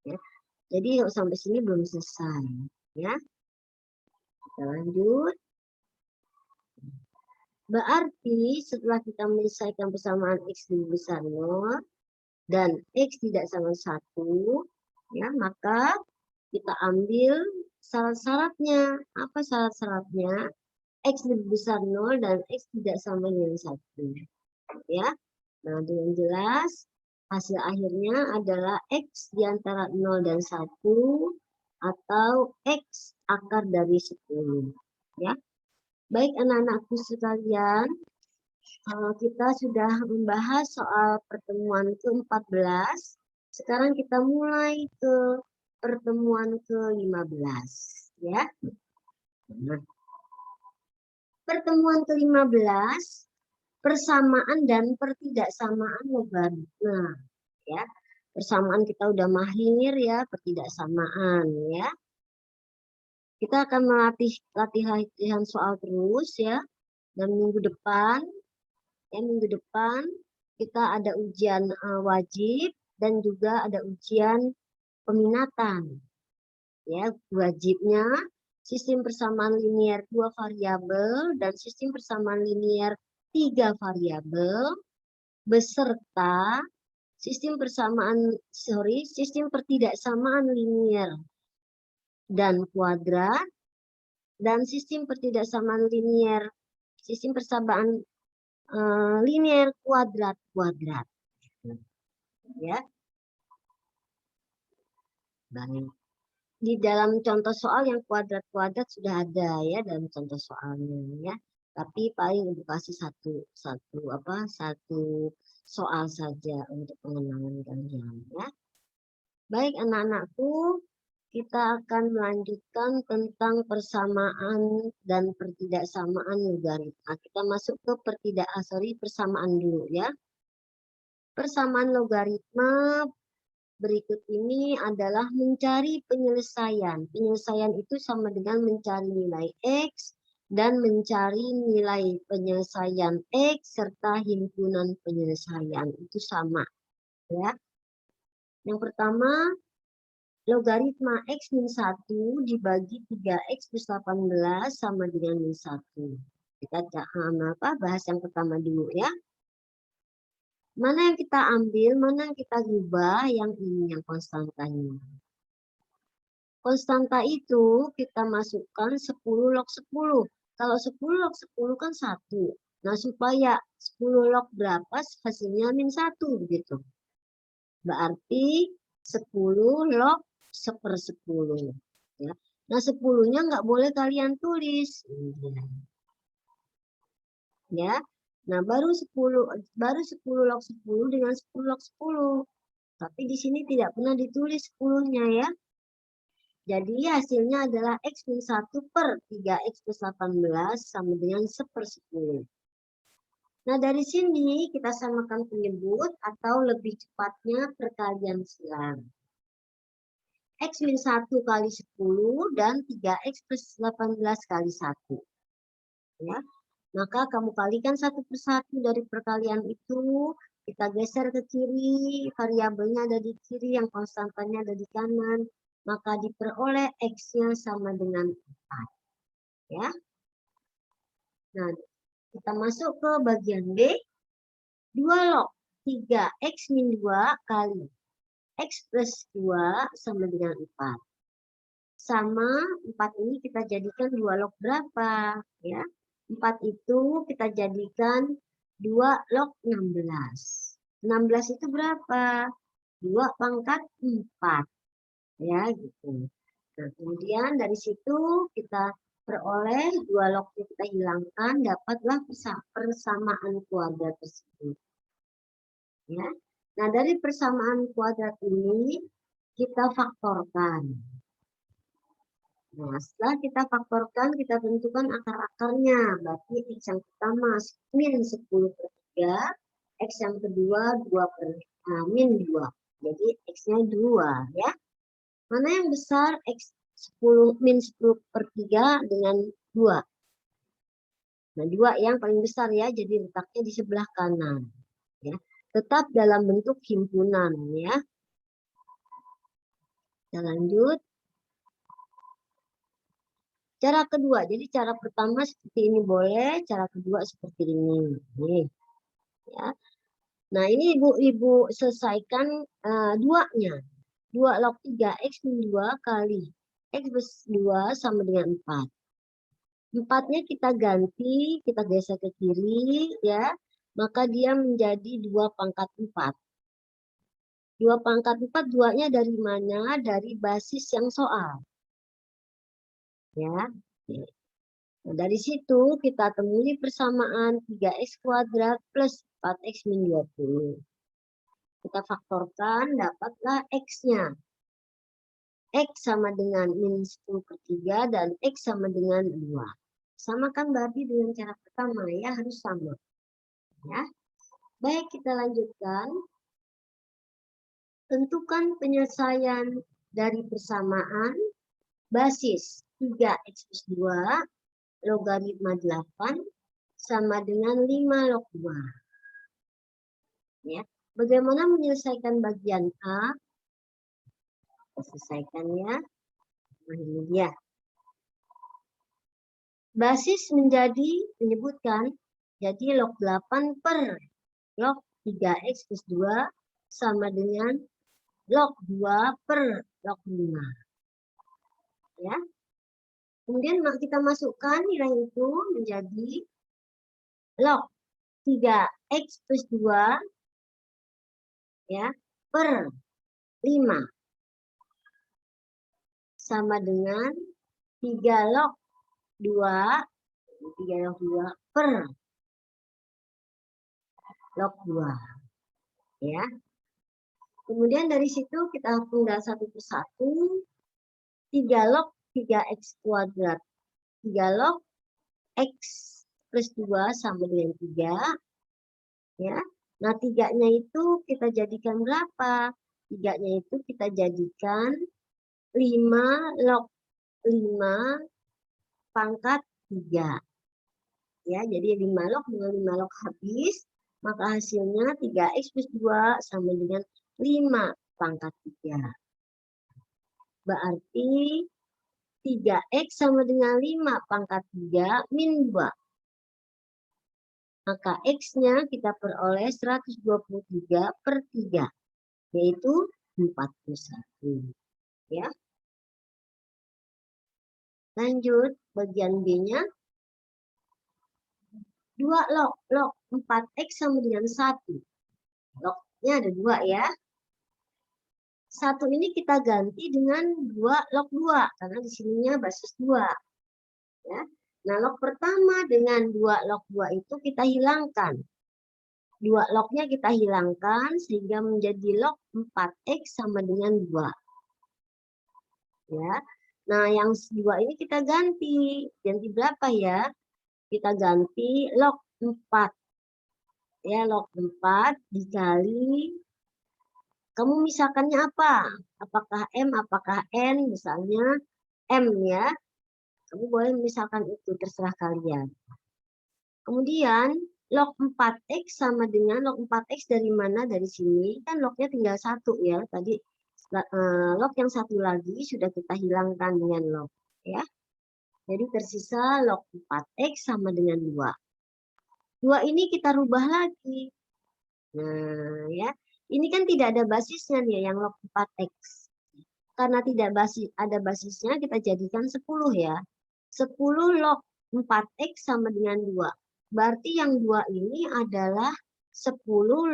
Ya. Jadi sampai sini belum selesai. Ya. Kita lanjut. Berarti setelah kita menyelesaikan persamaan X lebih besar 0 dan X tidak sama 1, ya, maka kita ambil syarat-syaratnya. Apa syarat-syaratnya? X lebih besar 0 dan X tidak sama dengan 1. Ya. Nah, dengan jelas hasil akhirnya adalah X di antara 0 dan 1 atau X akar dari 10. Ya. Baik anak-anakku sekalian, kita sudah membahas soal pertemuan ke-14. Sekarang kita mulai ke pertemuan ke-15. Ya. Pertemuan ke-15, persamaan dan pertidaksamaan logaritma. Ya. Persamaan kita udah mahir ya, pertidaksamaan ya. Kita akan melatih latihan soal terus ya. Dan minggu depan kita ada ujian wajib dan juga ada ujian peminatan. Ya, wajibnya sistem persamaan linier 2 variabel dan sistem persamaan linier 3 variabel beserta sistem pertidaksamaan linier dan kuadrat dan sistem pertidaksamaan linier, sistem persamaan linier kuadrat. Ya. Baik. Di dalam contoh soal yang kuadrat-kuadrat sudah ada ya dalam contoh soalnya ya. Tapi paling edukasi satu soal saja untuk pengenalan kalian ya. Baik anak-anakku, kita akan melanjutkan tentang persamaan dan pertidaksamaan logaritma. Kita masuk ke persamaan dulu ya. Persamaan logaritma berikut ini adalah mencari penyelesaian. Penyelesaian itu sama dengan mencari nilai X dan mencari nilai penyelesaian X serta himpunan penyelesaian. Itu sama ya. Yang pertama, logaritma X min 1 dibagi 3X plus 18 sama dengan min 1. Kita bahas yang pertama dulu ya. Mana yang kita ambil, mana yang kita ubah, yang ini yang konstantanya. Konstanta itu kita masukkan 10 log 10. Kalau 10 log 10 kan 1. Nah, supaya 10 log berapa hasilnya min 1 begitu. Berarti 10 log 1/10. Ya. Nah, 10-nya nggak boleh kalian tulis. Ya. Nah, baru 10 log 10 dengan 10 log 10. Tapi di sini tidak pernah ditulis 10-nya ya. Jadi hasilnya adalah X min 1 per 3X plus 18 sama dengan 1/10. Nah, dari sini kita samakan penyebut atau lebih cepatnya perkalian silang. X min 1 kali 10 dan 3X plus 18 kali 1. Ya. Maka kamu kalikan 1/1 dari perkalian itu, kita geser ke kiri, variabelnya ada di kiri, yang konstantanya ada di kanan, maka diperoleh X-nya sama dengan 4. Ya. Nah, kita masuk ke bagian B. 2 log 3X min 2 kali X plus 2 sama dengan 4. Sama 4 ini kita jadikan 2 log berapa? Ya. 4 itu kita jadikan 2 log 16. 16 itu berapa? 2 pangkat 4. Ya, gitu. Nah, kemudian dari situ kita peroleh 2 lognya kita hilangkan, dapatlah persamaan kuadrat tersebut. Ya. Nah, dari persamaan kuadrat ini kita faktorkan. Nah, setelah kita faktorkan, kita tentukan akar-akarnya. Berarti X yang pertama min 10/3, X yang kedua min 2. Jadi X-nya 2 ya. Mana yang besar? X min 10/3 dengan 2. Nah, 2 yang paling besar ya, jadi letaknya di sebelah kanan. Ya. Tetap dalam bentuk himpunan ya. Kita lanjut. Cara kedua, jadi cara pertama seperti ini boleh, cara kedua seperti ini. Nih, ya. Nah, ini Ibu selesaikan duanya. 2 log 3X min 2 kali X plus 2 sama dengan 4. 4-nya kita ganti, kita geser ke kiri, ya. Maka dia menjadi 2 pangkat 4. 2 pangkat 4, 2-nya dari mana? Dari basis yang soal. Ya. Nah, dari situ kita temui persamaan 3X kuadrat plus 4X min 20. Kita faktorkan, dapatlah X-nya. X sama dengan min 10/3 dan X sama dengan 2. Samakan berarti dengan cara pertama ya, harus sama. Ya. Baik, kita lanjutkan. Tentukan penyelesaian dari persamaan basis 3X plus 2 logaritma 8 sama dengan 5 log 2. Ya. Bagaimana menyelesaikan bagian A? Kita selesaikan ya. Nah, ini dia. Basis menyebutkan jadi log 8 per log 3X plus 2 sama dengan log 2 per log 5. Ya. Kemudian kita masukkan nilai itu menjadi log 3X plus 2 ya, per 5 sama dengan 3 log 2 per log 2. Ya. Kemudian dari situ kita tinggal satu persatu. 3 log 3x kuadrat. 3 log x plus 2 sama dengan 3. Ya. Nah, 3-nya itu kita jadikan berapa? 3-nya itu kita jadikan 5 log 5 pangkat 3. Ya, jadi 5 log dengan 5 log habis, maka hasilnya 3x plus 2 sama dengan 5 pangkat 3. Berarti 3x sama dengan 5 pangkat 3 min 2. Maka x-nya kita peroleh 123 per 3, yaitu 41. Ya. Lanjut, bagian B-nya. 2 log 4x sama dengan 1. Lognya ada 2 ya. 1 ini kita ganti dengan 2 log 2, karena di sininya basis 2. Ya. Nah, log pertama dengan 2 log 2 itu kita hilangkan. 2 lognya kita hilangkan sehingga menjadi log 4x sama dengan 2. Ya. Nah, yang 2 ini kita ganti. Ganti berapa ya? Kita ganti log 4. Ya, log 4 dikali, kamu misalkannya apa? Apakah M, apakah N? Misalnya M ya. Kamu boleh misalkan itu, terserah kalian. Kemudian log 4x sama dengan log 4x dari mana? Dari sini. Kan lognya tinggal 1 ya. Tadi log yang satu lagi sudah kita hilangkan dengan log. Ya. Jadi tersisa log 4x sama dengan 2. 2 ini kita rubah lagi. Nah ya. Ini kan tidak ada basisnya nih yang log 4x. Karena tidak ada basisnya, kita jadikan 10 ya. 10 log 4x sama dengan 2. Berarti yang 2 ini adalah 10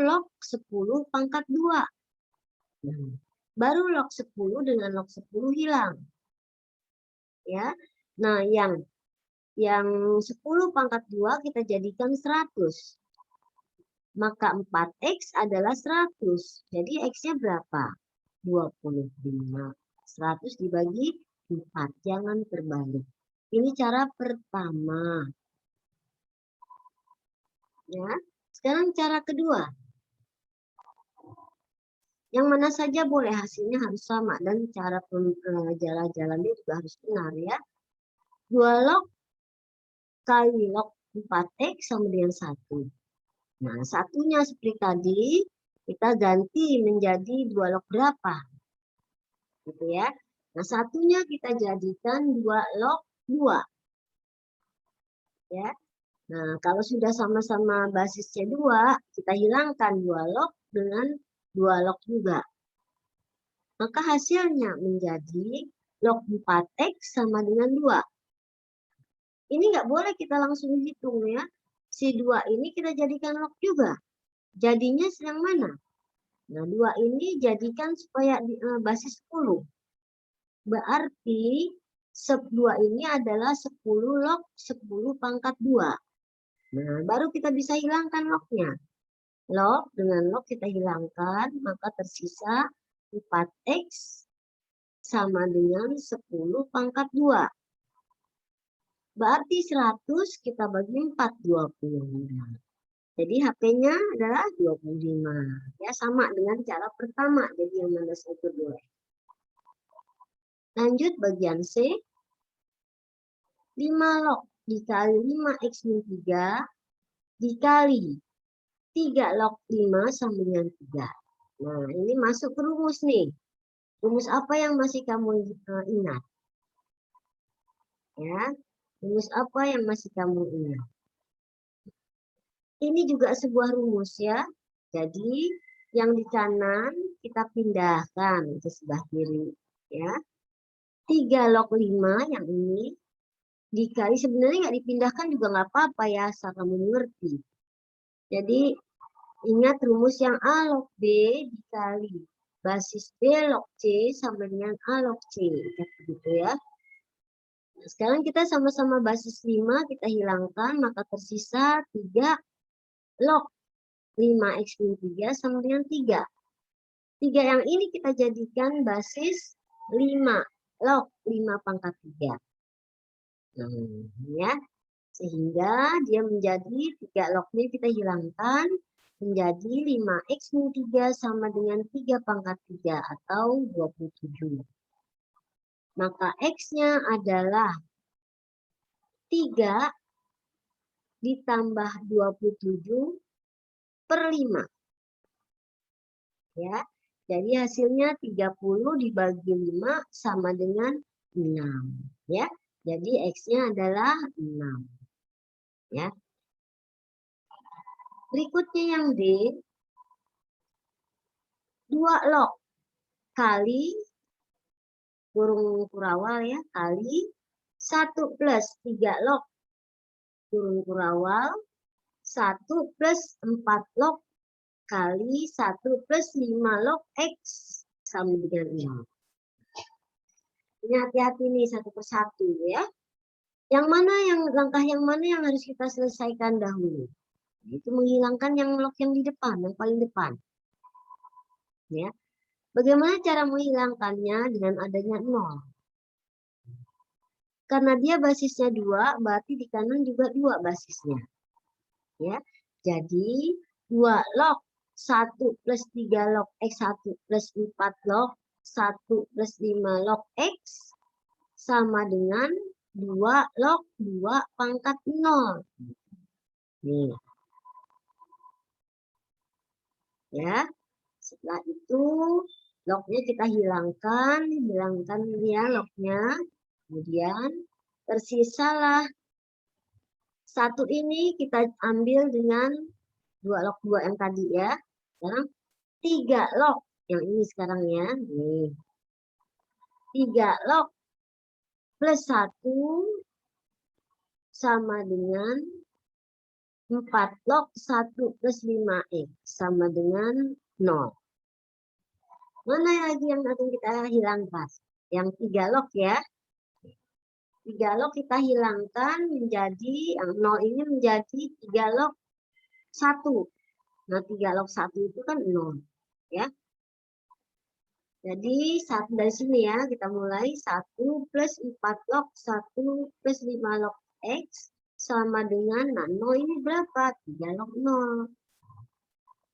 log 10 pangkat 2. Baru log 10 dengan log 10 hilang. Ya. Nah, yang 10 pangkat 2 kita jadikan 100. Maka 4x adalah 100. Jadi x-nya berapa? 25. 100 dibagi 4. Jangan terbalik. Ini cara pertama. Ya. Sekarang cara kedua. Yang mana saja boleh, hasilnya harus sama. Dan cara jalan-jalannya juga harus benar ya. 2 log kali log 4x sama dengan 1. Nah, satunya seperti tadi, kita ganti menjadi 2 log berapa? Gitu ya. Nah, satunya kita jadikan 2 log 2. Ya. Nah, kalau sudah sama-sama basisnya 2, kita hilangkan 2 log dengan 2 log juga. Maka hasilnya menjadi log 4x sama dengan 2. Ini nggak boleh kita langsung hitung ya. Si 2 ini kita jadikan log juga. Jadinya yang mana? Nah, 2 ini jadikan supaya basis 10. Berarti 2 ini adalah 10 log 10 pangkat 2. Nah, baru kita bisa hilangkan lognya. Log dengan log kita hilangkan, maka tersisa 4x sama dengan 10 pangkat 2. Berarti 100 kita bagi 4, 25. Jadi HP-nya adalah 25. Ya, sama dengan cara pertama. Jadi yang mana satu boleh. Lanjut bagian C. 5 log dikali 5x min 3 dikali 3 log 5 sama dengan 3. Nah, ini masuk ke rumus nih. Rumus apa yang masih kamu ingat? Ya, rumus apa yang masih kamu ingat? Ini juga sebuah rumus ya. Jadi, yang di kanan kita pindahkan ke sebelah kiri. Ya. 3 log 5 yang ini dikali, sebenarnya nggak dipindahkan juga nggak apa-apa ya, asal kamu mengerti. Jadi, ingat rumus yang A log B dikali basis B log C sama dengan A log C. Begitu ya. Nah, sekarang kita sama-sama basis 5, kita hilangkan, maka tersisa 3 log 5x min 3 sama dengan 3. 3 yang ini kita jadikan basis 5. Log 5 pangkat 3. Ya. Sehingga dia menjadi 3 lognya kita hilangkan. Menjadi 5x min 3 sama dengan 3 pangkat 3 atau 27. Maka x-nya adalah 3 ditambah 27 per 5. Ya. Jadi hasilnya 30 dibagi 5 sama dengan 6. Ya. Jadi x-nya adalah 6. Ya. Berikutnya yang D, 2 log kali kurung kurawal ya, kali 1 plus 3 log kurung kurawal, 1 plus 4 log kali 1 plus 5 log X sama dengan 0. Ini hati-hati nih satu persatu ya. Langkah yang mana yang harus kita selesaikan dahulu? Itu menghilangkan yang log yang di depan, yang paling depan. Ya. Bagaimana cara menghilangkannya dengan adanya 0? Karena dia basisnya 2, berarti di kanan juga 2 basisnya. Ya. Jadi 2 log 1 plus 3 log X, 1 plus 4 log 1 plus 5 log X sama dengan 2 log 2 pangkat 0. Nih. Ya. Setelah itu lognya kita hilangkan ya lognya. Kemudian tersisalah 1 ini kita ambil dengan 2 log 2 yang tadi ya. Sekarang 3 log yang ini sekarang ya. Nih. 3 log plus 1 sama dengan 4 log 1 plus 5x sama dengan 0. Mana lagi yang akan kita hilangkan? Yang 3 log ya. 3 log kita hilangkan menjadi, yang 0 ini menjadi 3 log 1. Nah 3 log 1 itu kan 0. Ya. Jadi dari sini ya kita mulai 1 plus 4 log 1 plus 5 log X sama dengan, nah 0 ini berapa? 3 log 0.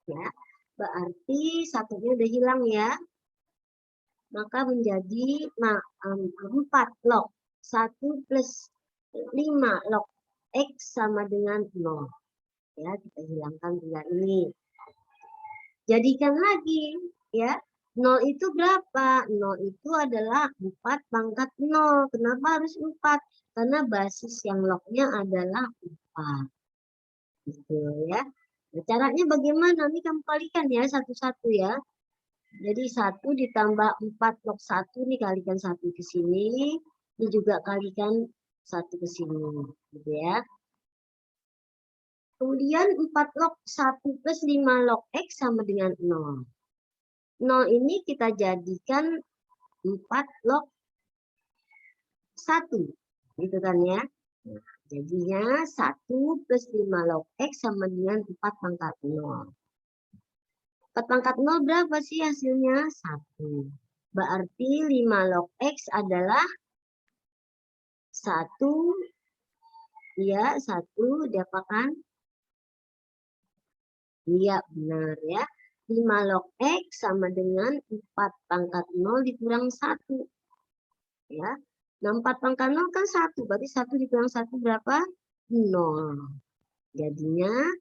Ya, berarti satunya udah hilang ya. Maka menjadi 4 log 1 plus 5 log X sama dengan 0. Ya, kita hilangkan 3 ini. Jadikan lagi ya. 0 itu berapa? 0 itu adalah 4 pangkat 0. Kenapa harus 4? Karena basis yang lognya adalah 4. Gitu ya. Nah, caranya bagaimana? Ini kamu kalikan ya satu-satu ya. Jadi 1 ditambah 4 log 1 ini kalikan 1 ke sini. Ini juga kalikan 1 ke sini. Gitu ya. Kemudian 4 log 1 plus 5 log X sama dengan 0. 0 ini kita jadikan 4 log 1. Gitu kan ya. Nah, jadinya 1 plus 5 log X sama dengan 4 pangkat 0. 4 pangkat 0 berapa sih hasilnya? 1. Berarti 5 log X adalah 1. Ya, 1 diapakan? Iya, benar ya. 5 log X sama dengan 4 pangkat 0 dikurang 1. Ya. Nah, 4 pangkat 0 kan 1. Berarti 1 dikurang 1 berapa? 0. Jadinya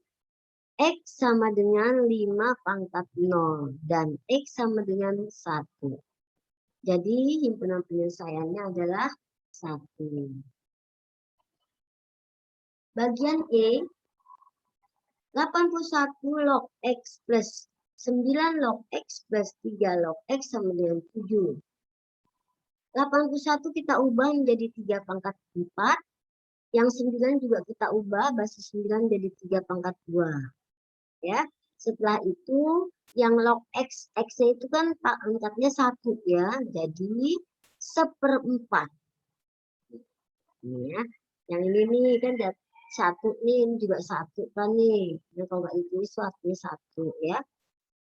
X sama dengan 5 pangkat 0. Dan X sama dengan 1. Jadi himpunan penyelesaiannya adalah 1. Bagian E. 81 log X plus 9 log X plus 3 log X sama dengan 7. 81 kita ubah menjadi 3 pangkat 4. Yang 9 juga kita ubah basis 9 jadi 3 pangkat 2. Ya. Setelah itu yang log X, X-nya itu kan pangkatnya 1 ya. Jadi 1/4. Ini ya. Yang ini nih kan 1 nih, ini juga 1 kan nih. Nah, kalau nggak itu artinya 1 ya.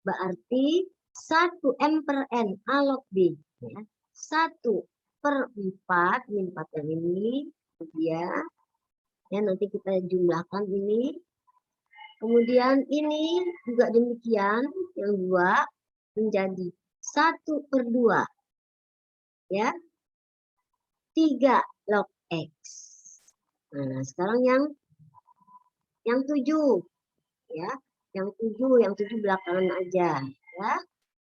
Berarti 1 M per N A log B. Ya. 1/4, ini 4 yang ini, dia. Ya, nanti kita jumlahkan ini. Kemudian ini juga demikian, yang 2 menjadi 1/2. Ya, 3 log X. Nah, sekarang yang 7. Ya, yang 7 belakangan aja. Ya.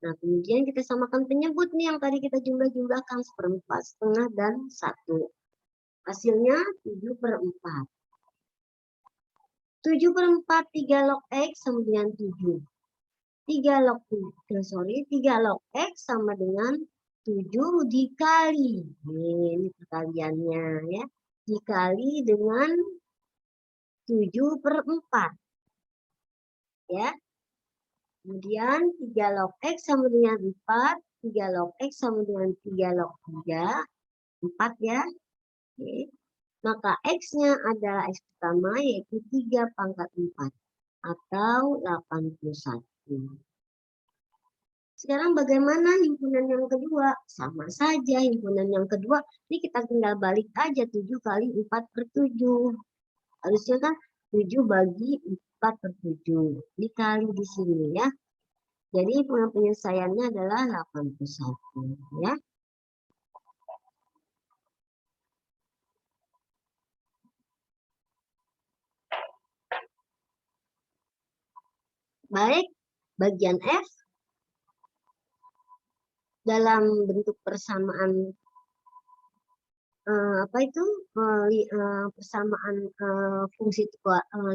Nah, kemudian kita samakan penyebut nih yang tadi kita jumlahkan 1/4, setengah, dan 1. Hasilnya 7/4. 7/4 3 log X sama dengan 7. 3 log X sama dengan 7 dikali. Ini perkaliannya ya. Dikali dengan 7/4. Ya. Kemudian 3 log X sama dengan 4. 3 log X sama dengan 3 log 3. 4 ya. Oke. Maka X-nya adalah X pertama yaitu 3/4 atau 81. Sekarang bagaimana himpunan yang kedua? Sama saja himpunan yang kedua. Ini kita tinggal balik aja 7 kali 4/7. Harusnya kan 7 bagi 4/7. Dikali di sini ya. Jadi penyelesaiannya adalah 81 ya. Baik, bagian F dalam bentuk persamaan persamaan fungsi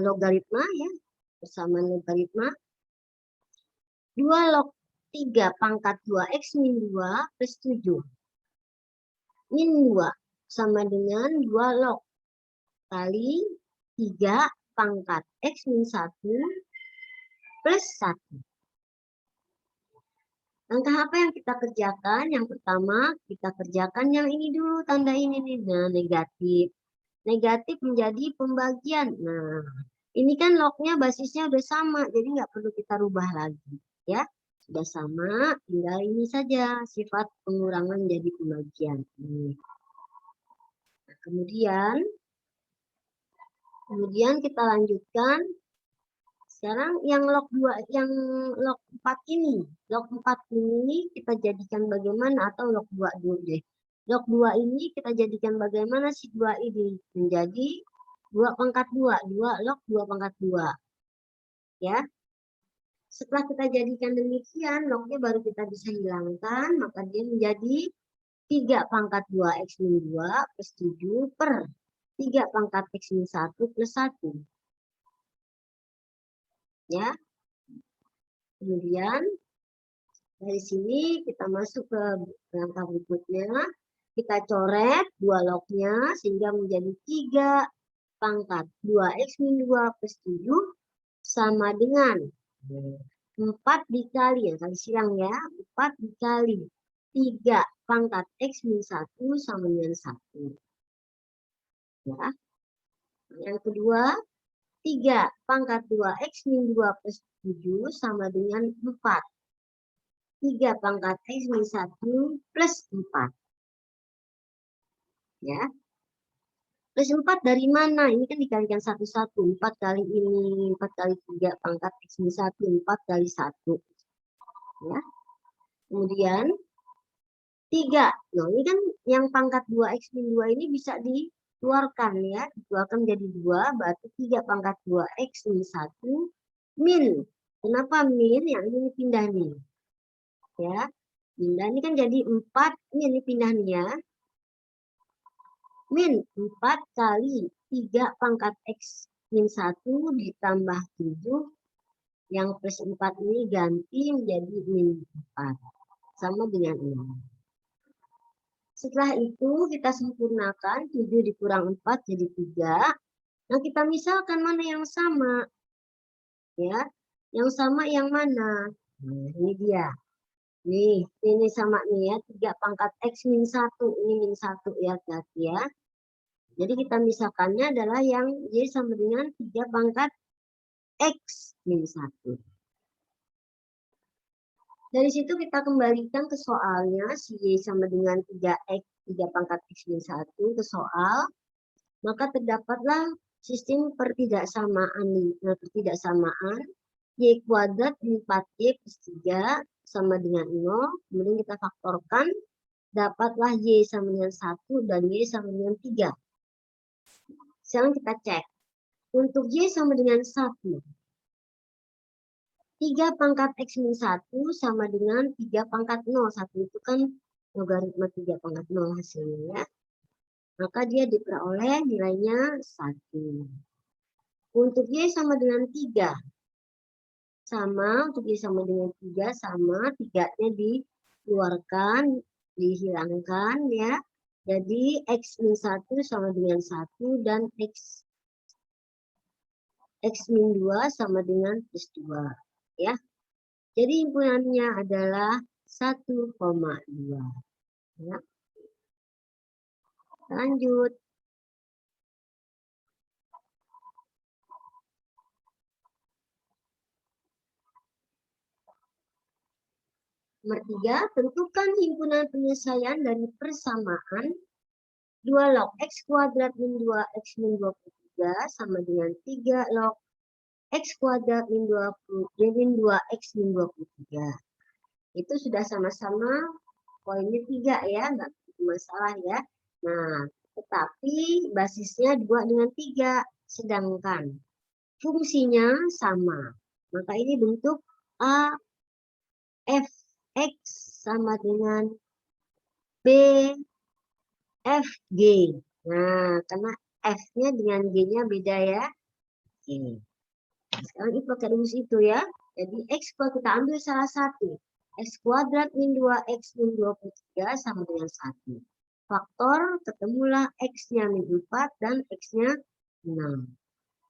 logaritma ya, persamaan logaritma 2 log 3 pangkat 2x min 2 plus 7 min 2 sama dengan 2 log kali 3 pangkat x min 1 plus 1. Langkah apa yang kita kerjakan? Yang pertama, kita kerjakan yang ini dulu, tanda ini nih. Nah, negatif. Negatif menjadi pembagian. Nah, ini kan lognya basisnya udah sama, jadi nggak perlu kita rubah lagi. Ya, sudah sama, tinggal ini saja sifat pengurangan jadi pembagian. Nah, kemudian kita lanjutkan. Sekarang yang log 4 ini. Log 4 ini kita jadikan bagaimana, atau log 2 dulu deh. Log 2 ini kita jadikan bagaimana si 2 ini menjadi 2/2. 2 log 2/2. Ya. Setelah kita jadikan demikian, lognya baru kita bisa hilangkan, maka dia menjadi 3/2 x min 2 plus 7 per 3 x min 1 plus 1. Ya. Kemudian dari sini kita masuk ke langkah berikutnya. Kita coret 2 lognya sehingga menjadi 3/2 x min 2 plus 7 sama dengan 4 dikali, ya kali silang ya, 4 dikali 3 x min 1 sama dengan 1. Ya. Yang kedua, 3/2 x min 2 plus 7 sama dengan 4. 3 x min 1 plus 4. Ya. Plus 4 dari mana? Ini kan dikalikan 1/1. 4 kali ini, 4 kali 3 x min 1, 4 kali 1. Ya. Kemudian 3. Nah, ini kan yang pangkat 2x min 2 ini bisa dikeluarkan ya. Dikeluarkan menjadi 2, berarti 3/2 x min 1 min. Kenapa min? Yang ini pindah nih. Ya. Pindah ini kan jadi 4, ini pindah nih ya. Min 4 kali 3 x min 1 ditambah 7. Yang plus 4 ini ganti menjadi min 4. Sama dengan 6. Setelah itu kita sempurnakan, 7 dikurang 4 jadi 3. Nah, kita misalkan mana yang sama. Ya, yang sama yang mana? Nah, ini dia. Nih, ini sama nih ya, 3 x min 1. Ini min 1 ya, berarti ya. Jadi kita misalkannya adalah yang Y sama dengan 3 x min 1. Dari situ kita kembalikan ke soalnya, si Y sama dengan 3X, 3 pangkat X min 1 ke soal, maka terdapatlah sistem pertidaksamaan Y kuadrat 4Y plus 3 sama dengan 0, kemudian kita faktorkan, dapatlah Y sama dengan 1 dan Y sama dengan 3. Sekarang kita cek. Untuk Y sama dengan 1. 3 pangkat X min 1 sama dengan 3 pangkat 0. 1 itu kan logaritma 3 pangkat 0 hasilnya ya. Maka dia diperoleh nilainya 1. Untuk Y sama dengan 3. Sama, untuk Y sama dengan 3 sama, 3-nya dikeluarkan, dihilangkan ya. Jadi X min 1 sama dengan 1 dan X min 2 sama dengan plus 2 ya. Jadi himpunannya adalah 1,2 ya. Lanjut. Nomor 3, tentukan himpunan penyelesaian dari persamaan 2 log X kuadrat min 2X min 23 sama dengan 3 log X kuadrat min 2X min 23. Itu sudah sama-sama poinnya 3 ya, nggak masalah ya. Nah, tetapi basisnya 2 dengan 3, sedangkan fungsinya sama. Maka ini bentuk A F X sama dengan B F G. Nah, karena F-nya dengan G-nya beda ya. Oke. Sekarang kita pakai rumus itu ya. Jadi X kalau kita ambil salah satu. X kuadrat min 2X min 23 sama dengan 1. Faktor, ketemulah X-nya min 4 dan X-nya 6.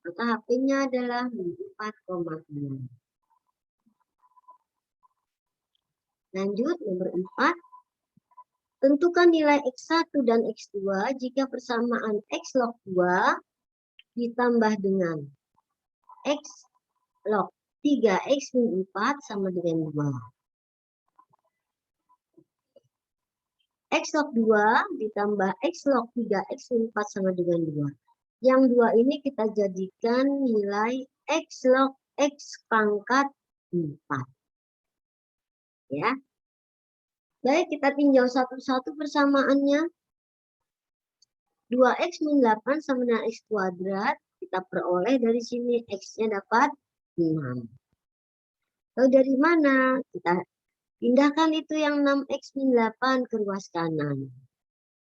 Maka HP-nya adalah min 4,6. Lanjut, nomor 4. Tentukan nilai X1 dan X2 jika persamaan X log 2 ditambah dengan X log 3X min 4 sama dengan 2. X log 2 ditambah X log 3X min 4 sama dengan 2. Yang 2 ini kita jadikan nilai X log X pangkat 4. Ya. Baik, kita tinjau satu-satu persamaannya. 2X min 8 sama dengan X kuadrat. Kita peroleh dari sini X-nya dapat 6. Lalu dari mana? Kita pindahkan itu yang 6X min 8 ke ruas kanan.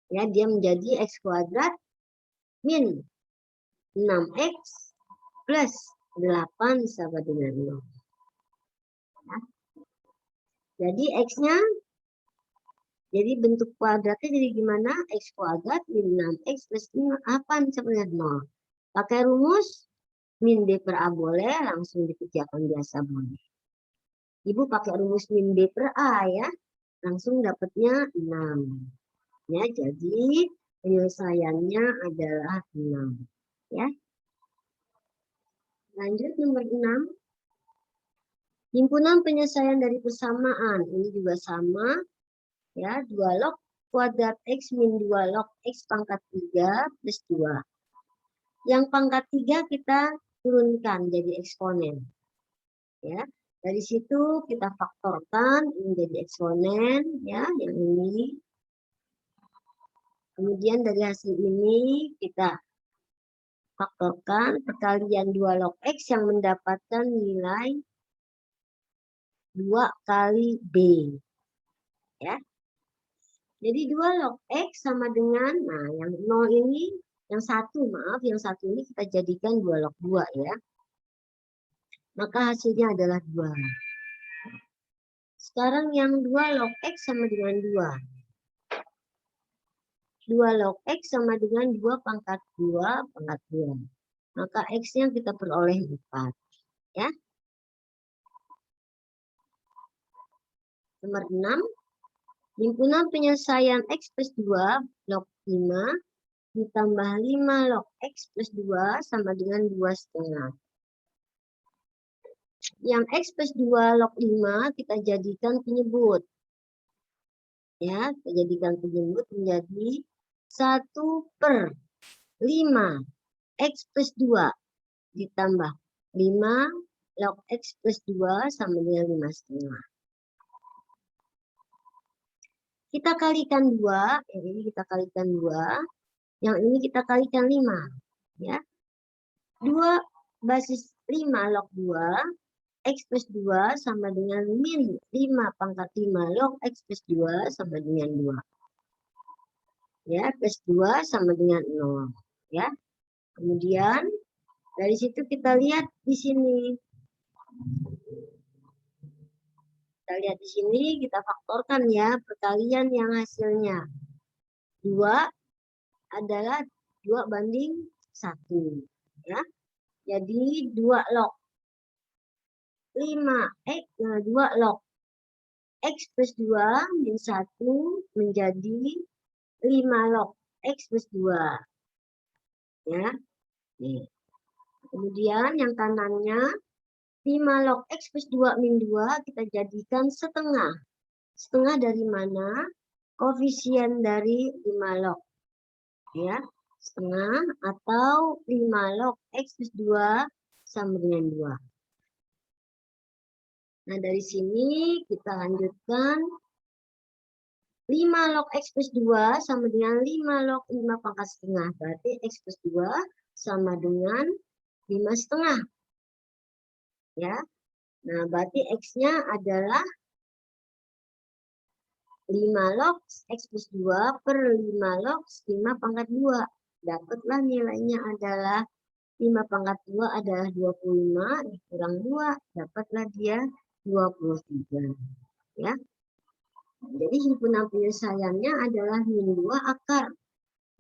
Ya, dia menjadi X kuadrat min 6X plus 8 sama dengan 0. Ya. Jadi X-nya, jadi bentuk kuadratnya jadi gimana? X kuadrat min 6X plus 8 sama dengan 0. Pakai rumus min B per A boleh, langsung dikerjakan biasa boleh. Ibu pakai rumus min B per A ya, langsung dapatnya 6. Ya, jadi penyelesaiannya adalah 6. Ya. Lanjut nomor 6. Himpunan penyelesaian dari persamaan. Ini juga sama. Ya, 2 log kuadrat X min 2 log X pangkat 3 plus 2. Yang pangkat 3 kita turunkan jadi eksponen. Ya. Dari situ kita faktorkan menjadi eksponen ya, yang ini. Kemudian dari hasil ini kita faktorkan perkalian 2 log X yang mendapatkan nilai 2 kali B. Ya. Jadi 2 log X sama dengan, nah yang 0 ini, yang 1 maaf, yang 1 ini kita jadikan 2 log 2 ya. Maka hasilnya adalah 2. Sekarang yang 2 log X sama dengan 2. 2 log X sama dengan 2 pangkat 2 pangkat 2. Maka X-nya kita peroleh 4. Ya. Nomor 6. Himpunan penyelesaian X plus 2 log 5 ditambah 5 log X plus 2 sama dengan 2,5. Yang X plus 2 log 5 kita jadikan penyebut. Ya, kita jadikan penyebut menjadi 1/5 X plus 2 ditambah 5 log X plus 2 sama dengan 5,5. Kita kalikan 2, yang ini kita kalikan 2, yang ini kita kalikan 5. Ya. 2 basis 5 log 2, X plus 2 sama dengan min 5 pangkat 5 log X plus 2 sama dengan 2. Ya, plus 2 sama dengan 0. Ya. Kemudian dari situ kita lihat di sini. Kita lihat di sini, kita faktorkan ya perkalian yang hasilnya 2 adalah 2 banding 1. Ya. Jadi 2 log 5X, 2 log X plus 2 min 1 menjadi 5 log X plus 2. Ya. Nih. Kemudian yang kanannya 5 log X plus 2 min 2 kita jadikan setengah. Setengah dari mana? Koefisien dari 5 log. Ya. Setengah atau 5 log X plus 2 sama dengan 2. Nah, dari sini kita lanjutkan 5 log X plus 2 sama dengan 5 log 5 pangkat setengah. Berarti X plus 2 sama dengan 5 setengah. Ya. Nah, berarti X-nya adalah 5 log X plus 2 per 5 log 5 pangkat 2. Dapatlah nilainya adalah 5 pangkat 2 adalah 25, dikurang 2, dapatlah dia 23. Ya. Jadi himpunan penyelesaiannya adalah min 2 akar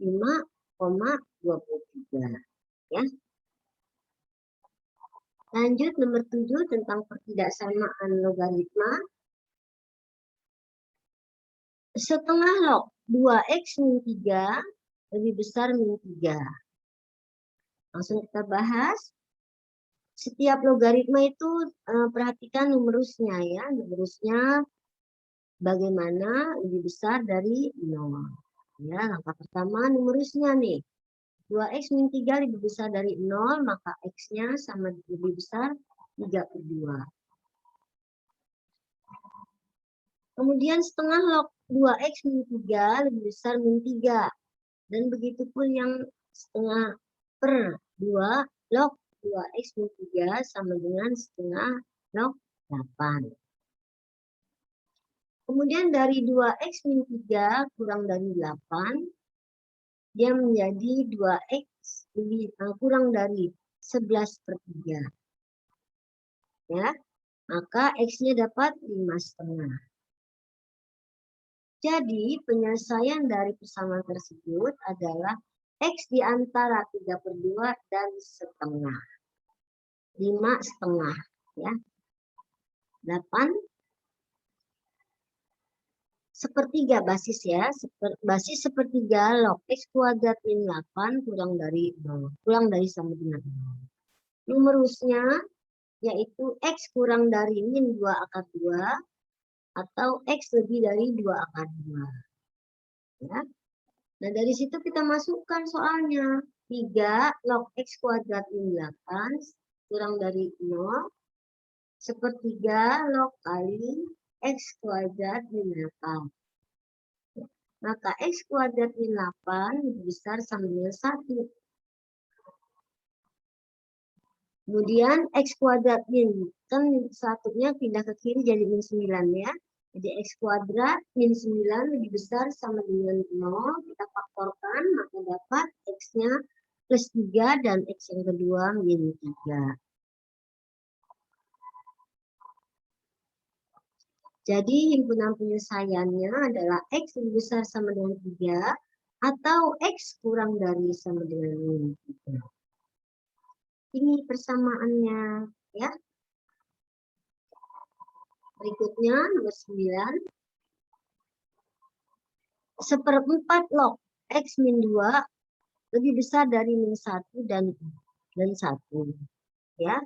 5,23. Ya. Lanjut nomor 7 tentang pertidaksamaan logaritma. Setengah log 2X min 3 lebih besar min 3. Langsung kita bahas. Setiap logaritma itu perhatikan numerusnya ya. Numerusnya bagaimana lebih besar dari 0. Ya, langkah pertama numerusnya nih. 2X min 3 lebih besar dari 0, maka X-nya sama lebih besar 3/2. Kemudian setengah log 2X min 3 lebih besar min 3. Dan begitu pun yang setengah per 2 log 2X min 3 sama dengan setengah log 8. Kemudian dari 2X min 3 kurang dari 8, dia menjadi 2X lebih kurang dari 11/3. Ya, maka X-nya dapat 5,5. Jadi penyelesaian dari persamaan tersebut adalah X di antara 3/2 dan setengah. 5,5. Ya. 8 sepertiga basis ya, basis sepertiga log X kuadrat min 8 kurang dari 0, kurang dari sama dengan 0. Numerusnya yaitu X kurang dari min 2 akar 2 atau X lebih dari 2 akar 2. Ya. Nah, dari situ kita masukkan soalnya. 3 log X kuadrat min 8 kurang dari 0 sepertiga log kali X kuadrat min 8. Maka X kuadrat min 8 lebih besar sama dengan 1. Kemudian X kuadrat min, kan satunya pindah ke kiri jadi min 9 ya. Jadi X kuadrat min 9 lebih besar sama dengan 0. Kita faktorkan, maka dapat X-nya plus 3 dan X yang kedua min 3. Jadi himpunan penyelesaiannya adalah X lebih besar sama dengan 3 atau X kurang dari sama dengan min 3. Ini persamaannya ya. Berikutnya nomor 9. 1/4 log X min 2 lebih besar dari min 1 dan 1. Ya.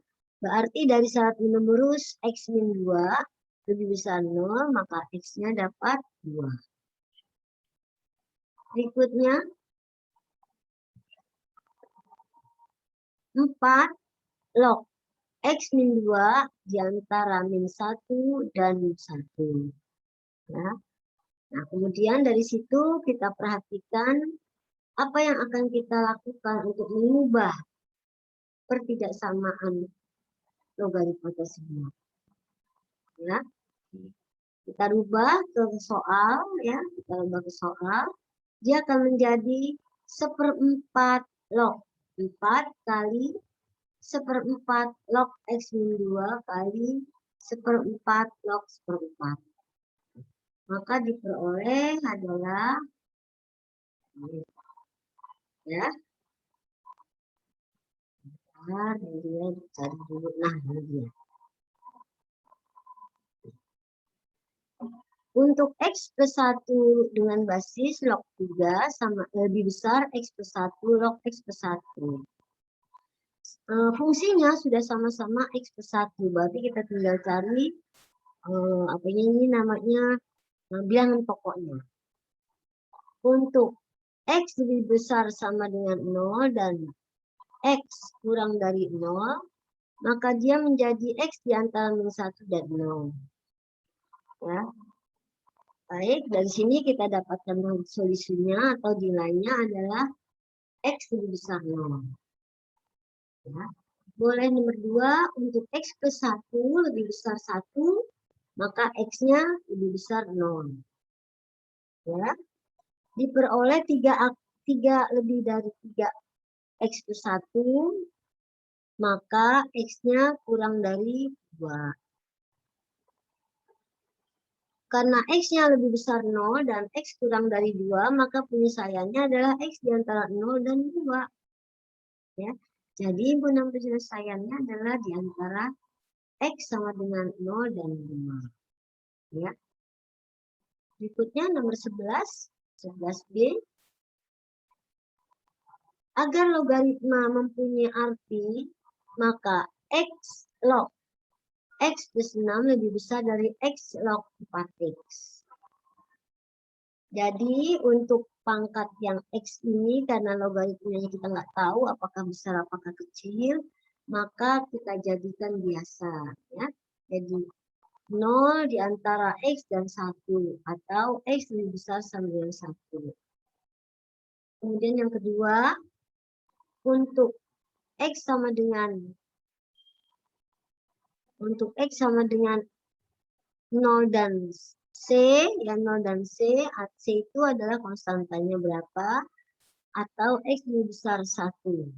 Berarti dari syarat minum lurus X min 2 lebih besar 0, maka X-nya dapat 2. Berikutnya, 4 log X min 2 di antara min 1 dan 1. Ya. Nah, kemudian dari situ kita perhatikan apa yang akan kita lakukan untuk mengubah pertidaksamaan logaritma tersebut. Ya. Kita rubah ke soal, ya, kita rubah ke soal. Dia akan menjadi 1/4 log 4 kali 1/4 log X min 2 kali 1/4 log 1/4. Maka diperoleh adalah, ya, dia cari dulu. Nah, ini dia. Untuk X plus 1 dengan basis log 3 sama lebih besar X plus 1 log X plus 1. Fungsinya sudah sama-sama X plus 1. Berarti kita tinggal cari ini namanya bilangan pokoknya. Untuk X lebih besar sama dengan 0 dan X kurang dari 0, maka dia menjadi X di antara min 1 dan 0. Ya. Baik, dari sini kita dapatkan solusinya atau nilainya adalah X lebih besar 0. Ya. Boleh nomor 2, untuk X plus 1 lebih besar 1, maka X-nya lebih besar 0. Ya. Diperoleh 3 lebih dari 3 X plus 1, maka X-nya kurang dari 2. Karena X-nya lebih besar 0 dan X kurang dari 2, maka penyelesaiannya adalah X di antara 0 dan 2. Ya. Jadi benang penyelesaiannya adalah di antara X sama dengan 0 dan 2. Ya. Berikutnya nomor 11, 11B. Agar logaritma mempunyai arti, maka X log X plus 6 lebih besar dari X log 4X. Jadi untuk pangkat yang X ini, karena logaritmanya kita nggak tahu apakah besar apakah kecil, maka kita jadikan biasa. Ya. Jadi 0 di antara X dan 1, atau X lebih besar sama dengan 1. Kemudian yang kedua, untuk X sama dengan 0 dan C, ya 0 dan C itu adalah konstantanya berapa, atau X lebih besar 1.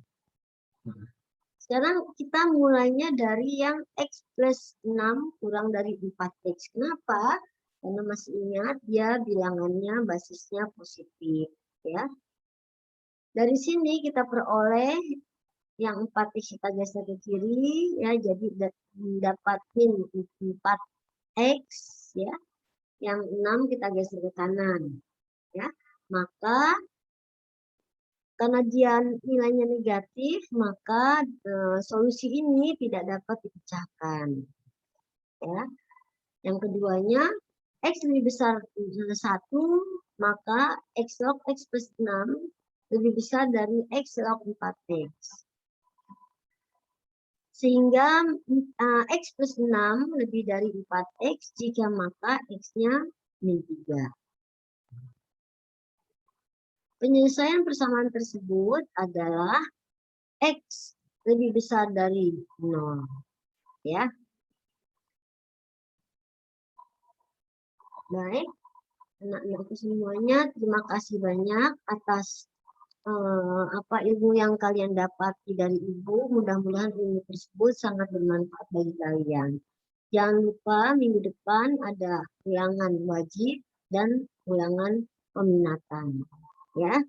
Sekarang kita mulainya dari yang X plus 6 kurang dari 4X. Kenapa? Karena masih ingat dia bilangannya basisnya positif. Ya. Dari sini kita peroleh yang 4X kita geser ke kiri, ya, jadi dapatin 4X, ya. Yang 6 kita geser ke kanan. Ya. Maka karena dia nilainya negatif, maka solusi ini tidak dapat dipecahkan. Ya. Yang keduanya, X lebih besar 1, maka X log X plus 6 lebih besar dari X log 4X. Sehingga X plus 6 lebih dari 4X jika maka X-nya min 3. Penyelesaian persamaan tersebut adalah X lebih besar dari 0. Ya. Baik, anak-anakku semuanya, terima kasih banyak atas ilmu yang kalian dapati dari Ibu. Mudah-mudahan ilmu tersebut sangat bermanfaat bagi kalian. Jangan lupa minggu depan ada ulangan wajib dan ulangan peminatan. Ya.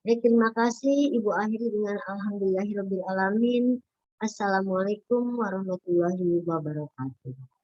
Baik, terima kasih. Ibu akhiri dengan alhamdulillahirabbil alamin. Assalamualaikum warahmatullahi wabarakatuh.